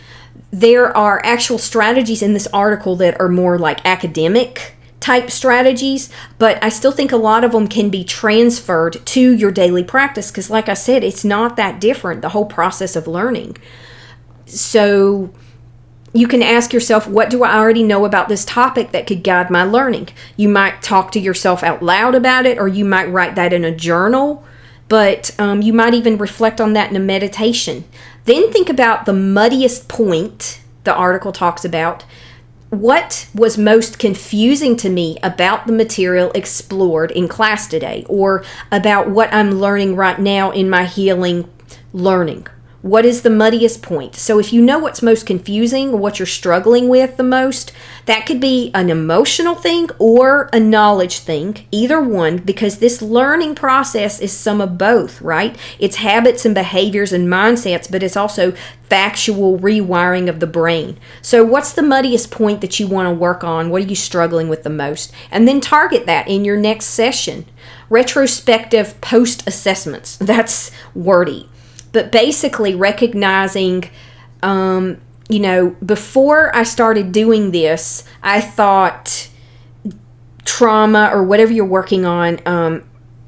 There are actual strategies in this article that are more like academic type strategies, but I still think a lot of them can be transferred to your daily practice because, like I said, it's not that different, the whole process of learning. So you can ask yourself, what do I already know about this topic that could guide my learning? You might talk to yourself out loud about it, or you might write that in a journal, but you might even reflect on that in a meditation. Then think about the muddiest point the article talks about. What was most confusing to me about the material explored in class today, or about what I'm learning right now in my healing learning? What is the muddiest point? So if you know what's most confusing, what you're struggling with the most, that could be an emotional thing or a knowledge thing, either one, because this learning process is some of both, right? It's habits and behaviors and mindsets, but it's also factual rewiring of the brain. So what's the muddiest point that you want to work on? What are you struggling with the most? And then target that in your next session. Retrospective post-assessments. That's wordy. But basically recognizing, before I started doing this, I thought trauma or whatever you're working on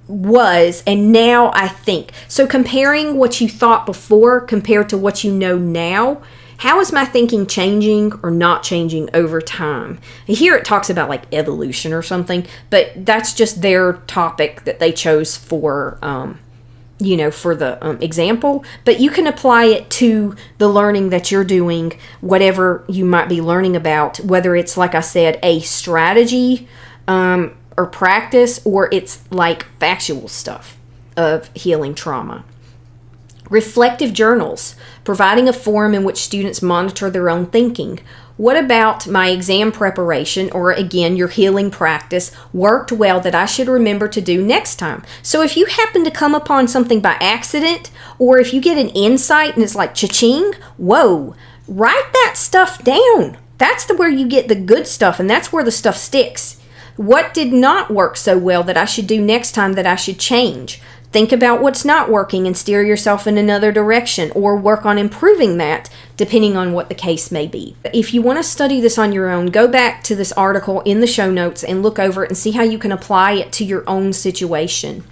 was, and now I think. So comparing what you thought before compared to what you know now, how is my thinking changing or not changing over time? Here it talks about like evolution or something, but that's just their topic that they chose for for the example, but you can apply it to the learning that you're doing, whatever you might be learning about, whether it's, like I said, a strategy or practice, or it's like factual stuff of healing trauma. Reflective journals, providing a forum in which students monitor their own thinking. What about my exam preparation, or again, your healing practice, worked well that I should remember to do next time? So if you happen to come upon something by accident, or if you get an insight and it's like cha-ching, whoa, write that stuff down. That's where you get the good stuff, and that's where the stuff sticks. What did not work so well that I should do next time that I should change? Think about what's not working and steer yourself in another direction, or work on improving that, depending on what the case may be. If you want to study this on your own, go back to this article in the show notes and look over it and see how you can apply it to your own situation.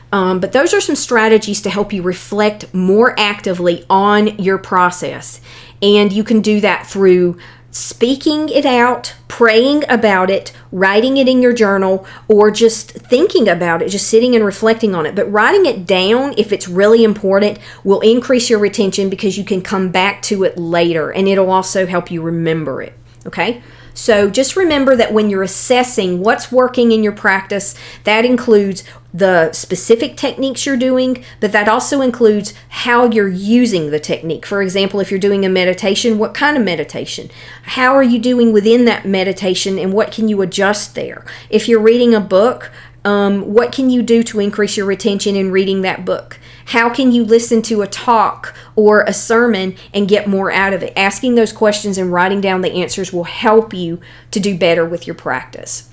But those are some strategies to help you reflect more actively on your process. And you can do that through speaking it out, praying about it, writing it in your journal, or just thinking about it, just sitting and reflecting on it. But writing it down, if it's really important, will increase your retention because you can come back to it later, and it'll also help you remember it. Okay? So just remember that when you're assessing what's working in your practice, that includes the specific techniques you're doing, but that also includes how you're using the technique. For example, if you're doing a meditation, what kind of meditation? How are you doing within that meditation, and what can you adjust there? If you're reading a book, what can you do to increase your retention in reading that book? How can you listen to a talk or a sermon and get more out of it? Asking those questions and writing down the answers will help you to do better with your practice.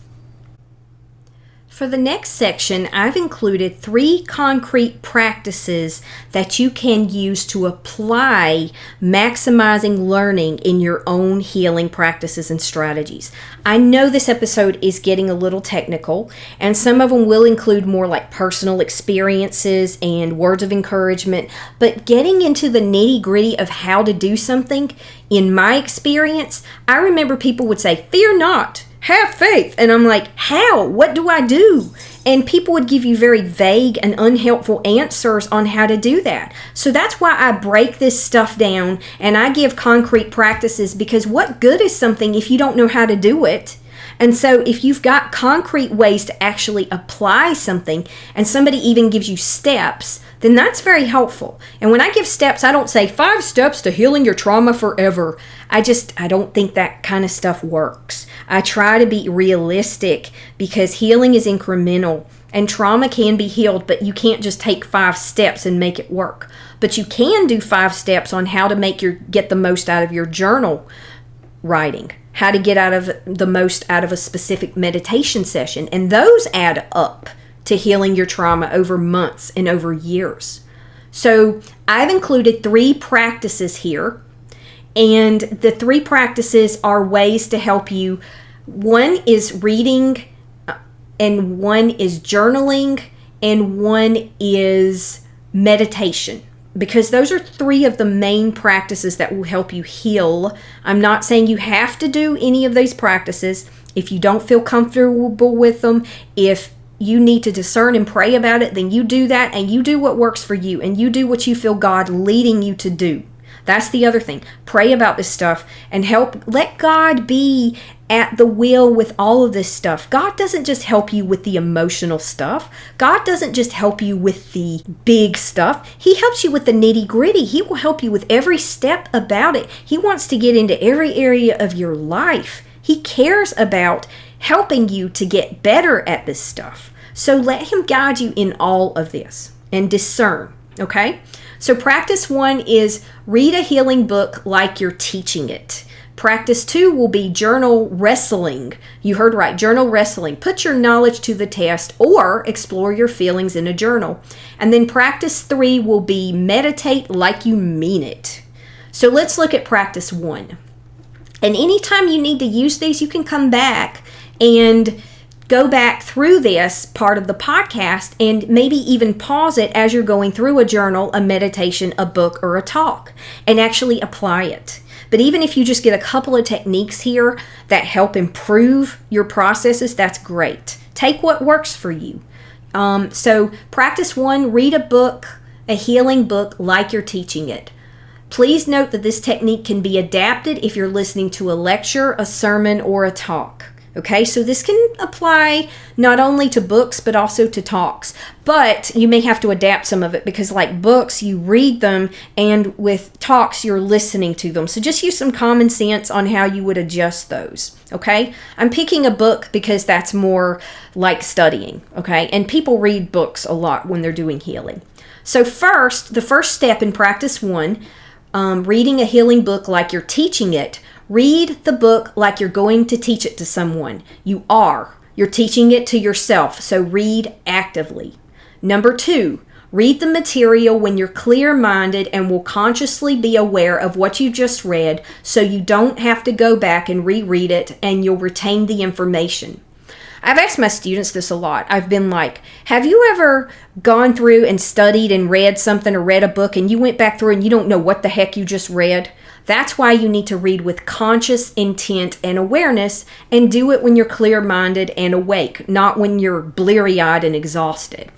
For the next section, I've included 3 concrete practices that you can use to apply maximizing learning in your own healing practices and strategies. I know this episode is getting a little technical, and some of them will include more like personal experiences and words of encouragement, but getting into the nitty-gritty of how to do something, in my experience, I remember people would say, "Fear not. Have faith." And I'm like, how? What do I do? And people would give you very vague and unhelpful answers on how to do that. So that's why I break this stuff down and I give concrete practices, because what good is something if you don't know how to do it? And so if you've got concrete ways to actually apply something, and somebody even gives you steps, then that's very helpful. And when I give steps, I don't say 5 steps to healing your trauma forever. I don't think that kind of stuff works. I try to be realistic, because healing is incremental and trauma can be healed, but you can't just take 5 steps and make it work. But you can do 5 steps on how to get the most out of your journal writing, how to get the most out of a specific meditation session, and those add up to healing your trauma over months and over years. So I've included 3 practices here, and the 3 practices are ways to help you. One is reading, and one is journaling, and one is meditation, because those are 3 of the main practices that will help you heal. I'm not saying you have to do any of these practices. If you don't feel comfortable with them, if you need to discern and pray about it, then you do that, and you do what works for you, and you do what you feel God leading you to do. That's the other thing. Pray about this stuff and let God be at the wheel with all of this stuff. God doesn't just help you with the emotional stuff. God doesn't just help you with the big stuff. He helps you with the nitty-gritty. He will help you with every step about it. He wants to get into every area of your life. He cares about helping you to get better at this stuff. So let him guide you in all of this and discern, okay? So practice 1 is read a healing book like you're teaching it. Practice 2 will be journal wrestling. You heard right, journal wrestling. Put your knowledge to the test or explore your feelings in a journal. And then practice 3 will be meditate like you mean it. So let's look at practice 1. And anytime you need to use these, you can come back and go back through this part of the podcast and maybe even pause it as you're going through a journal, a meditation, a book, or a talk, and actually apply it. But even if you just get a couple of techniques here that help improve your processes, that's great. Take what works for you. So practice 1, read a book, a healing book like you're teaching it. Please note that this technique can be adapted if you're listening to a lecture, a sermon, or a talk. Okay, so this can apply not only to books, but also to talks. But you may have to adapt some of it because like books, you read them, and with talks, you're listening to them. So just use some common sense on how you would adjust those. Okay, I'm picking a book because that's more like studying. Okay, and people read books a lot when they're doing healing. So the first step in practice 1, reading a healing book like you're teaching it. Read the book like you're going to teach it to someone. You're teaching it to yourself, so read actively. Number 2, read the material when you're clear-minded and will consciously be aware of what you just read so you don't have to go back and reread it and you'll retain the information. I've asked my students this a lot. I've been like, have you ever gone through and studied and read something or read a book and you went back through and you don't know what the heck you just read? That's why you need to read with conscious intent and awareness, and do it when you're clear-minded and awake, not when you're bleary-eyed and exhausted.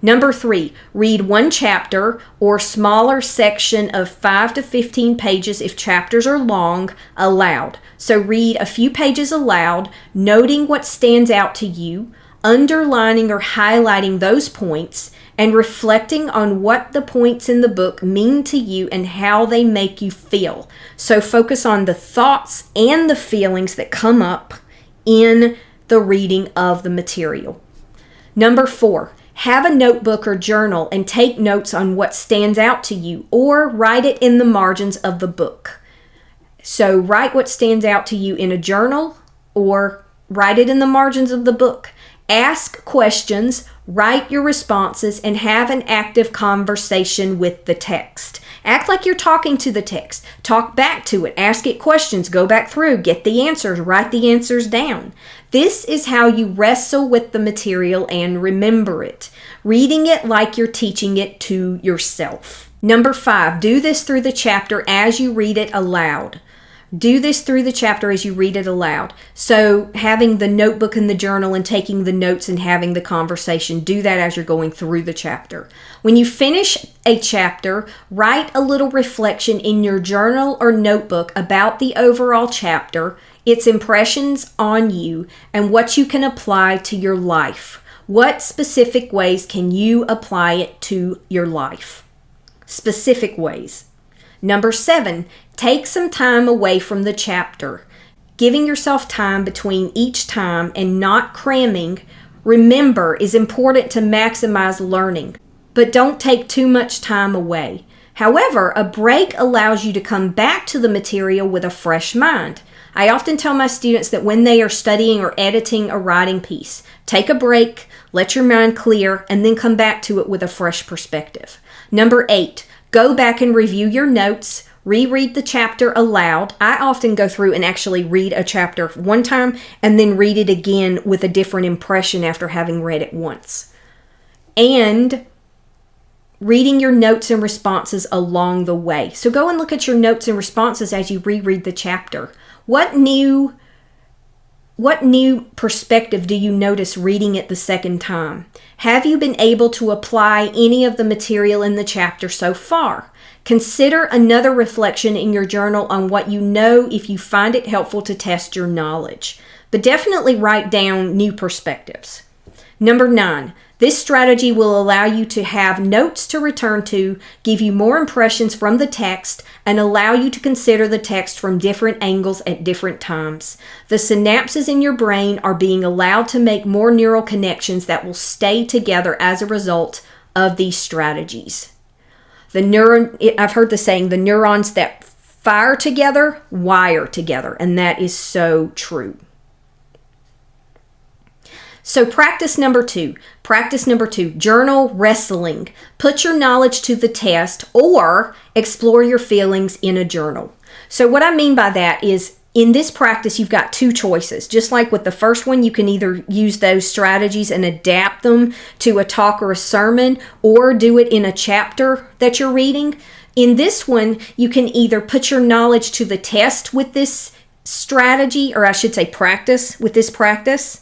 Number 3, read one chapter or smaller section of 5 to 15 pages if chapters are long, aloud. So read a few pages aloud, noting what stands out to you, underlining or highlighting those points, and reflecting on what the points in the book mean to you and how they make you feel. So focus on the thoughts and the feelings that come up in the reading of the material. Number 4, have a notebook or journal and take notes on what stands out to you, or write it in the margins of the book. So write what stands out to you in a journal or write it in the margins of the book. Ask questions, write your responses, and have an active conversation with the text. Act like you're talking to the text. Talk back to it. Ask it questions. Go back through. Get the answers. Write the answers down. This is how you wrestle with the material and remember it. Reading it like you're teaching it to yourself. Number 5, do this through the chapter as you read it aloud. Do this through the chapter as you read it aloud. So having the notebook and the journal and taking the notes and having the conversation, do that as you're going through the chapter. When you finish a chapter, write a little reflection in your journal or notebook about the overall chapter, its impressions on you, and what you can apply to your life. What specific ways can you apply it to your life? Specific ways. Number 7, take some time away from the chapter. Giving yourself time between each time and not cramming, remember, is important to maximize learning, but don't take too much time away. However, a break allows you to come back to the material with a fresh mind. I often tell my students that when they are studying or editing a writing piece, take a break, let your mind clear, and then come back to it with a fresh perspective. Number 8, go back and review your notes. Reread the chapter aloud. I often go through and actually read a chapter one time and then read it again with a different impression after having read it once. And reading your notes and responses along the way. So go and look at your notes and responses as you reread the chapter. What new perspective do you notice reading it the second time? Have you been able to apply any of the material in the chapter so far? Consider another reflection in your journal on what you know if you find it helpful to test your knowledge. But definitely write down new perspectives. Number 9, this strategy will allow you to have notes to return to, give you more impressions from the text, and allow you to consider the text from different angles at different times. The synapses in your brain are being allowed to make more neural connections that will stay together as a result of these strategies. I've heard the saying, the neurons that fire together, wire together, and that is so true. So practice number two, journal wrestling. Put your knowledge to the test or explore your feelings in a journal. So what I mean by that is in this practice, you've got two choices. Just like with the first one, you can either use those strategies and adapt them to a talk or a sermon, or do it in a chapter that you're reading. In this one, you can either put your knowledge to the test with this strategy, or I should say practice with this practice,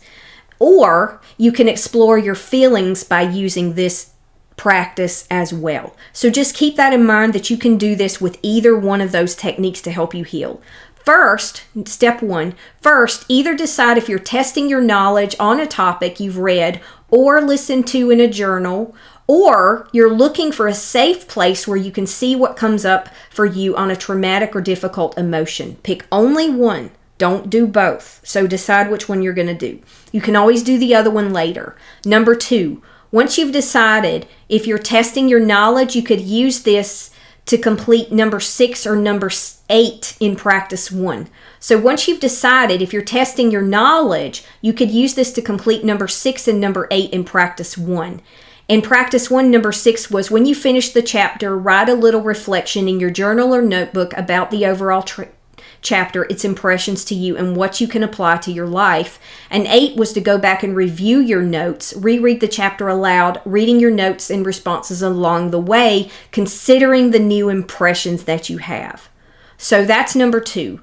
or you can explore your feelings by using this practice as well. So just keep that in mind that you can do this with either one of those techniques to help you heal. First, step 1, first, either decide if you're testing your knowledge on a topic you've read or listened to in a journal, or you're looking for a safe place where you can see what comes up for you on a traumatic or difficult emotion. Pick only one. Don't do both. So decide which one you're going to do. You can always do the other one later. Number 2, once you've decided if you're testing your knowledge, you could use this to complete number 6 or number 8 in practice 1. So once you've decided if you're testing your knowledge, you could use this to complete number 6 and number 8 in practice 1. In practice 1, number 6 was when you finish the chapter, write a little reflection in your journal or notebook about the overall chapter, its impressions to you, and what you can apply to your life. And 8 was to go back and review your notes, reread the chapter aloud, reading your notes and responses along the way, considering the new impressions that you have. So that's number 2.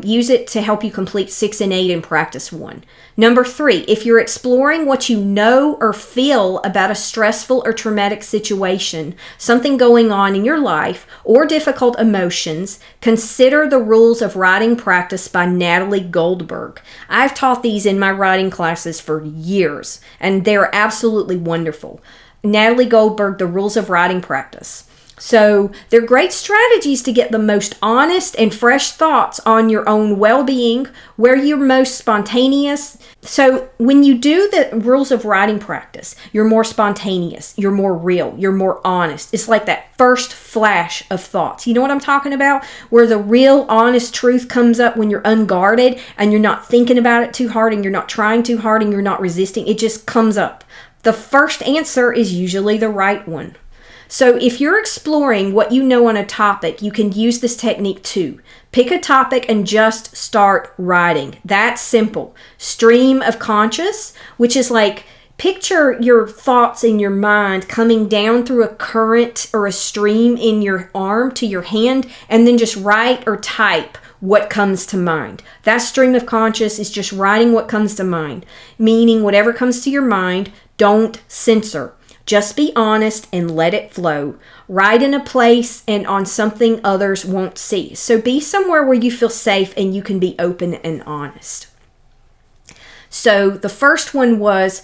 Use it to help you complete 6 and 8 in practice 1. Number 3, if you're exploring what you know or feel about a stressful or traumatic situation, something going on in your life, or difficult emotions, consider the Rules of Writing Practice by Natalie Goldberg. I've taught these in my writing classes for years, and they're absolutely wonderful. Natalie Goldberg, The Rules of Writing Practice. So they're great strategies to get the most honest and fresh thoughts on your own well-being, where you're most spontaneous. So when you do the rules of writing practice, you're more spontaneous, you're more real, you're more honest. It's like that first flash of thoughts. You know what I'm talking about? Where the real honest truth comes up when you're unguarded and you're not thinking about it too hard and you're not trying too hard and you're not resisting. It just comes up. The first answer is usually the right one. So if you're exploring what you know on a topic, you can use this technique too. Pick a topic and just start writing. That's simple. Stream of conscious, which is like picture your thoughts in your mind coming down through a current or a stream in your arm to your hand, and then just write or type what comes to mind. That stream of conscious is just writing what comes to mind, meaning whatever comes to your mind, don't censor. Just be honest and let it flow. Write in a place and on something others won't see. So be somewhere where you feel safe and you can be open and honest. So the first one was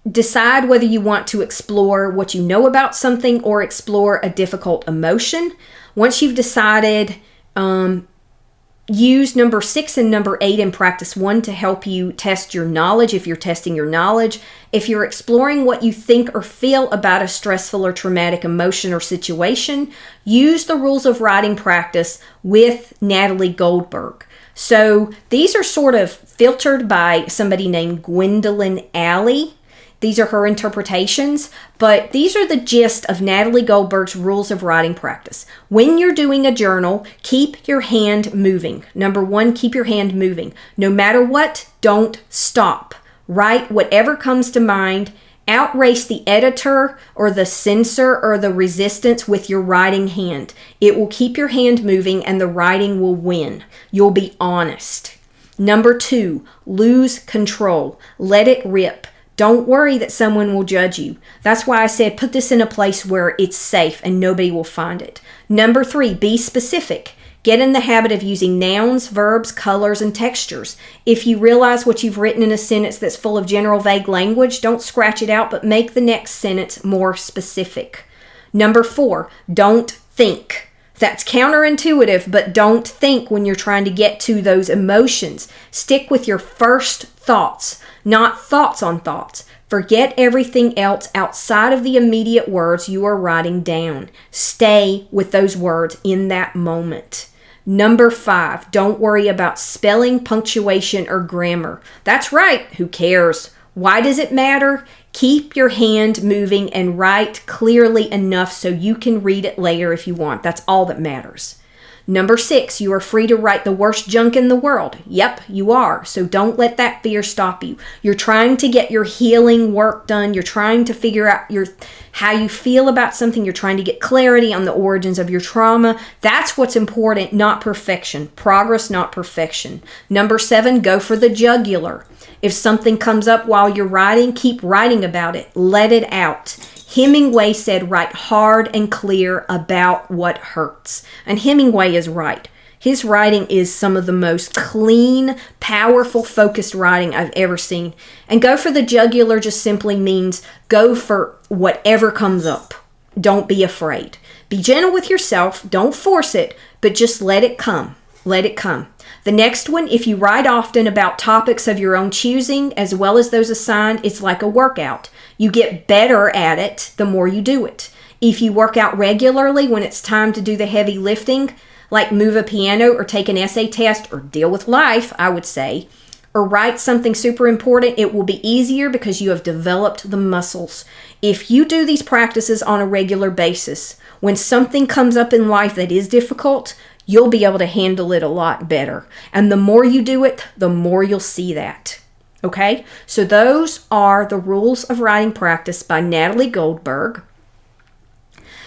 decide whether you want to explore what you know about something or explore a difficult emotion. Once you've decided, use number 6 and number 8 in practice 1 to help you test your knowledge if you're testing your knowledge. If you're exploring what you think or feel about a stressful or traumatic emotion or situation, use the rules of writing practice with Natalie Goldberg. So these are sort of filtered by somebody named Gwendolyn Alley. These are her interpretations, but these are the gist of Natalie Goldberg's rules of writing practice. When you're doing a journal, keep your hand moving. Number 1, keep your hand moving. No matter what, don't stop. Write whatever comes to mind. Outrace the editor or the censor or the resistance with your writing hand. It will keep your hand moving and the writing will win. You'll be honest. Number 2, lose control. Let it rip. Don't worry that someone will judge you. That's why I said put this in a place where it's safe and nobody will find it. Number 3, be specific. Get in the habit of using nouns, verbs, colors, and textures. If you realize what you've written in a sentence that's full of general vague language, don't scratch it out, but make the next sentence more specific. Number 4, don't think. That's counterintuitive, but don't think when you're trying to get to those emotions. Stick with your first thoughts, not thoughts on thoughts. Forget everything else outside of the immediate words you are writing down. Stay with those words in that moment. Number 5, don't worry about spelling, punctuation, or grammar. That's right, who cares? Why does it matter? Keep your hand moving and write clearly enough so you can read it later if you want. That's all that matters. Number 6, you are free to write the worst junk in the world. Yep, you are. So don't let that fear stop you. You're trying to get your healing work done. You're trying to figure out how you feel about something. You're trying to get clarity on the origins of your trauma. That's what's important, not perfection. Progress, not perfection. Number 7, go for the jugular. If something comes up while you're writing, keep writing about it. Let it out. Hemingway said, write hard and clear about what hurts. And Hemingway is right. His writing is some of the most clean, powerful, focused writing I've ever seen. And go for the jugular just simply means go for whatever comes up. Don't be afraid. Be gentle with yourself. Don't force it, but just let it come. Let it come. The next one, if you write often about topics of your own choosing, as well as those assigned, it's like a workout. You get better at it the more you do it. If you work out regularly when it's time to do the heavy lifting, like move a piano or take an essay test or deal with life, I would say, or write something super important, it will be easier because you have developed the muscles. If you do these practices on a regular basis, when something comes up in life that is difficult, you'll be able to handle it a lot better. And the more you do it, the more you'll see that. Okay? So those are the rules of writing practice by Natalie Goldberg.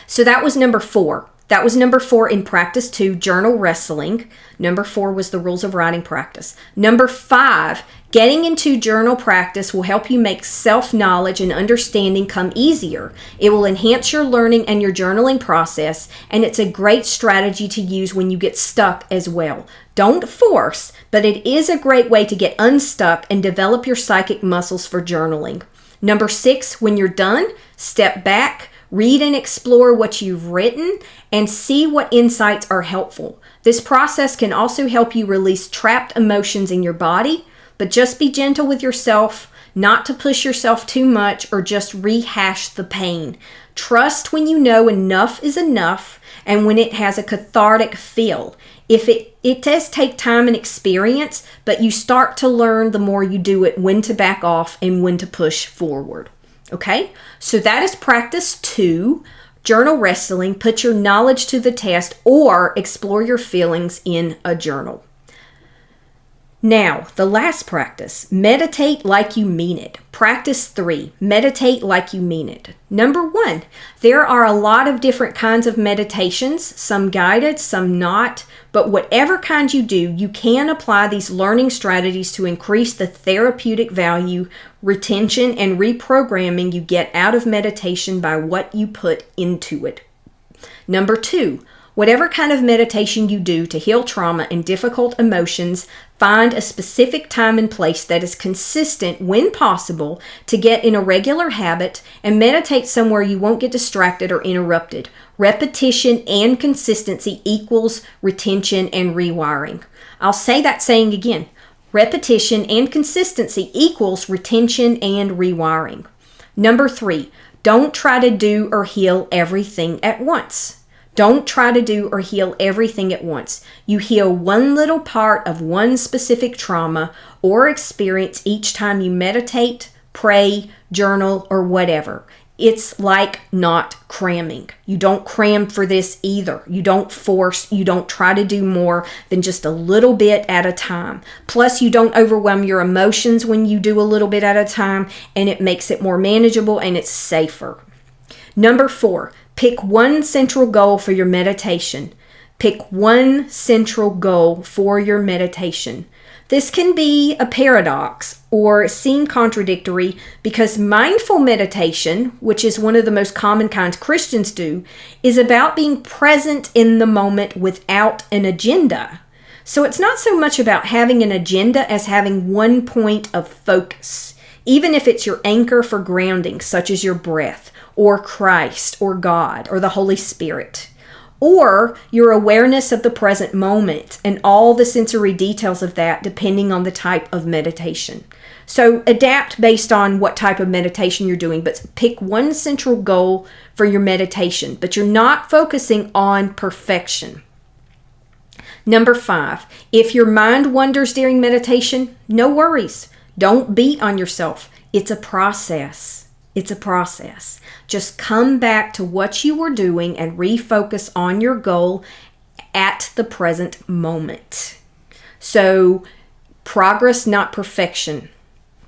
So that was number 4. That was number 4 in practice 2, journal wrestling. Number 4 was the rules of writing practice. Number 5, getting into journal practice will help you make self-knowledge and understanding come easier. It will enhance your learning and your journaling process, and it's a great strategy to use when you get stuck as well. Don't force, but it is a great way to get unstuck and develop your psychic muscles for journaling. Number 6, when you're done, step back. Read and explore what you've written and see what insights are helpful. This process can also help you release trapped emotions in your body, but just be gentle with yourself, not to push yourself too much or just rehash the pain. Trust when you know enough is enough and when it has a cathartic feel. It does take time and experience, but you start to learn the more you do it when to back off and when to push forward. Okay, so that is practice 2, journal wrestling. Put your knowledge to the test or explore your feelings in a journal. Now, the last practice, meditate like you mean it. Practice 3, meditate like you mean it. Number 1, there are a lot of different kinds of meditations, some guided, some not, but whatever kind you do, you can apply these learning strategies to increase the therapeutic value, retention, and reprogramming you get out of meditation by what you put into it. Number 2, whatever kind of meditation you do to heal trauma and difficult emotions, find a specific time and place that is consistent when possible to get in a regular habit and meditate somewhere you won't get distracted or interrupted. Repetition and consistency equals retention and rewiring. I'll say that saying again. Repetition and consistency equals retention and rewiring. Number 3, don't try to do or heal everything at once. Don't try to do or heal everything at once. You heal one little part of one specific trauma or experience each time you meditate, pray, journal, or whatever. It's like not cramming. You don't cram for this either. You don't force. You don't try to do more than just a little bit at a time. Plus, you don't overwhelm your emotions when you do a little bit at a time, and it makes it more manageable and it's safer. Number 4, pick one central goal for your meditation. Pick one central goal for your meditation. This can be a paradox or seem contradictory because mindful meditation, which is one of the most common kinds Christians do, is about being present in the moment without an agenda. So it's not so much about having an agenda as having one point of focus, even if it's your anchor for grounding, such as your breath, or Christ, or God, or the Holy Spirit, or your awareness of the present moment and all the sensory details of that depending on the type of meditation. So adapt based on what type of meditation you're doing, but pick one central goal for your meditation, but you're not focusing on perfection. Number 5, if your mind wanders during meditation, no worries. Don't beat on yourself. It's a process. It's a process. Just come back to what you were doing and refocus on your goal at the present moment. So, progress, not perfection.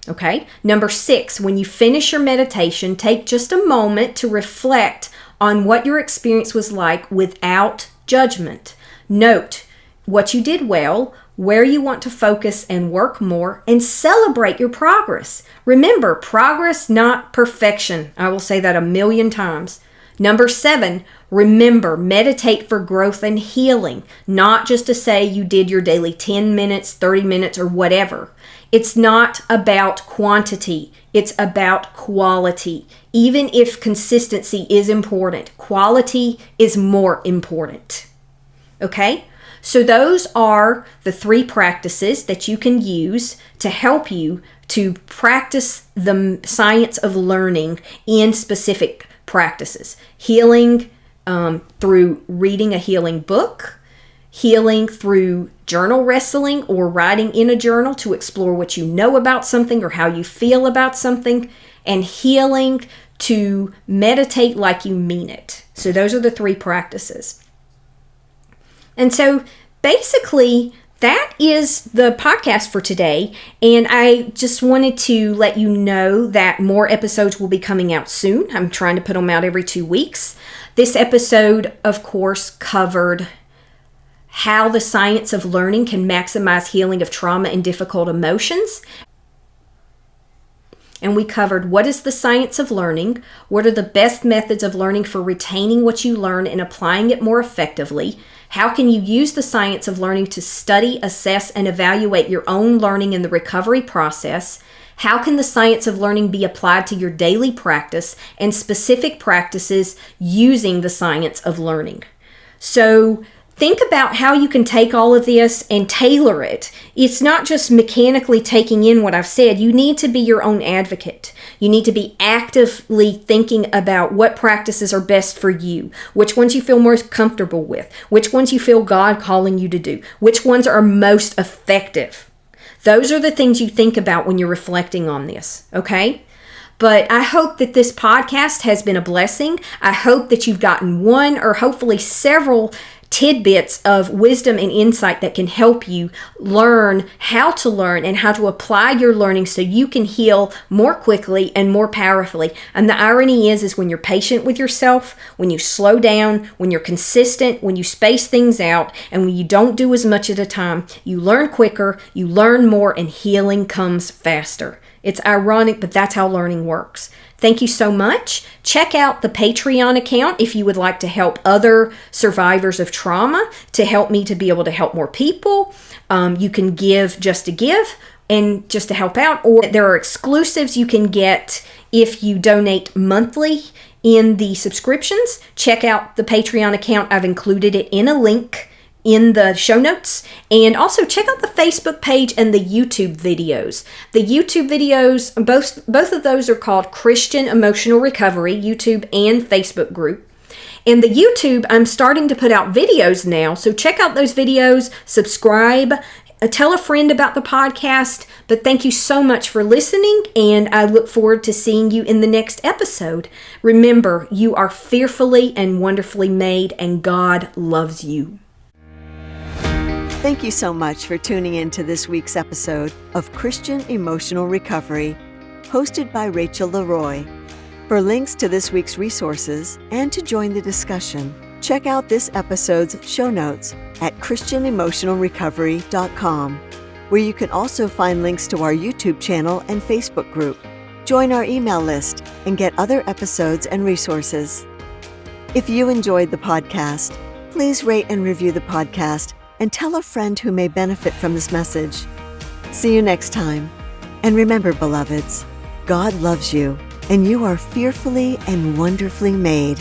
Okay? Number 6, when you finish your meditation, take just a moment to reflect on what your experience was like without judgment. Note what you did well, where you want to focus and work more, and celebrate your progress. Remember, progress, not perfection. I will say that 1,000,000 times. Number 7, remember, meditate for growth and healing, not just to say you did your daily 10 minutes, 30 minutes, or whatever. It's not about quantity. It's about quality. Even if consistency is important, quality is more important. Okay? So those are the 3 practices that you can use to help you to practice the science of learning in specific practices. Healing through reading a healing book, healing through journal wrestling or writing in a journal to explore what you know about something or how you feel about something, and healing to meditate like you mean it. So those are the 3 practices. And so basically, that is the podcast for today. And I just wanted to let you know that more episodes will be coming out soon. I'm trying to put them out every 2 weeks. This episode, of course, covered how the science of learning can maximize healing of trauma and difficult emotions. And we covered what is the science of learning, what are the best methods of learning for retaining what you learn and applying it more effectively, how can you use the science of learning to study, assess, and evaluate your own learning in the recovery process, how can the science of learning be applied to your daily practice, and specific practices using the science of learning. So think about how you can take all of this and tailor it. It's not just mechanically taking in what I've said. You need to be your own advocate. You need to be actively thinking about what practices are best for you, which ones you feel most comfortable with, which ones you feel God calling you to do, which ones are most effective. Those are the things you think about when you're reflecting on this, okay? But I hope that this podcast has been a blessing. I hope that you've gotten one or hopefully several tidbits of wisdom and insight that can help you learn how to learn and how to apply your learning so you can heal more quickly and more powerfully. And the irony is when you're patient with yourself, when you slow down, when you're consistent, when you space things out, and when you don't do as much at a time, you learn quicker, you learn more, and healing comes faster. It's ironic, but that's how learning works. Thank you so much. Check out the Patreon account if you would like to help other survivors of trauma, to help me to be able to help more people. You can give just to give and just to help out, or there are exclusives you can get if you donate monthly in the subscriptions. Check out the Patreon account. I've included it in a link in the show notes. And also check out the Facebook page and the YouTube videos. The YouTube videos, both of those are called Christian Emotional Recovery, YouTube and Facebook group. And the YouTube, I'm starting to put out videos now. So check out those videos, subscribe, tell a friend about the podcast. But thank you so much for listening, and I look forward to seeing you in the next episode. Remember, you are fearfully and wonderfully made, and God loves you. Thank you so much for tuning in to this week's episode of Christian Emotional Recovery, hosted by Rachel Leroy. For links to this week's resources and to join the discussion, check out this episode's show notes at christianemotionalrecovery.com, where you can also find links to our YouTube channel and Facebook group. Join our email list and get other episodes and resources. If you enjoyed the podcast, please rate and review the podcast and tell a friend who may benefit from this message. See you next time. And remember, beloveds, God loves you, and you are fearfully and wonderfully made.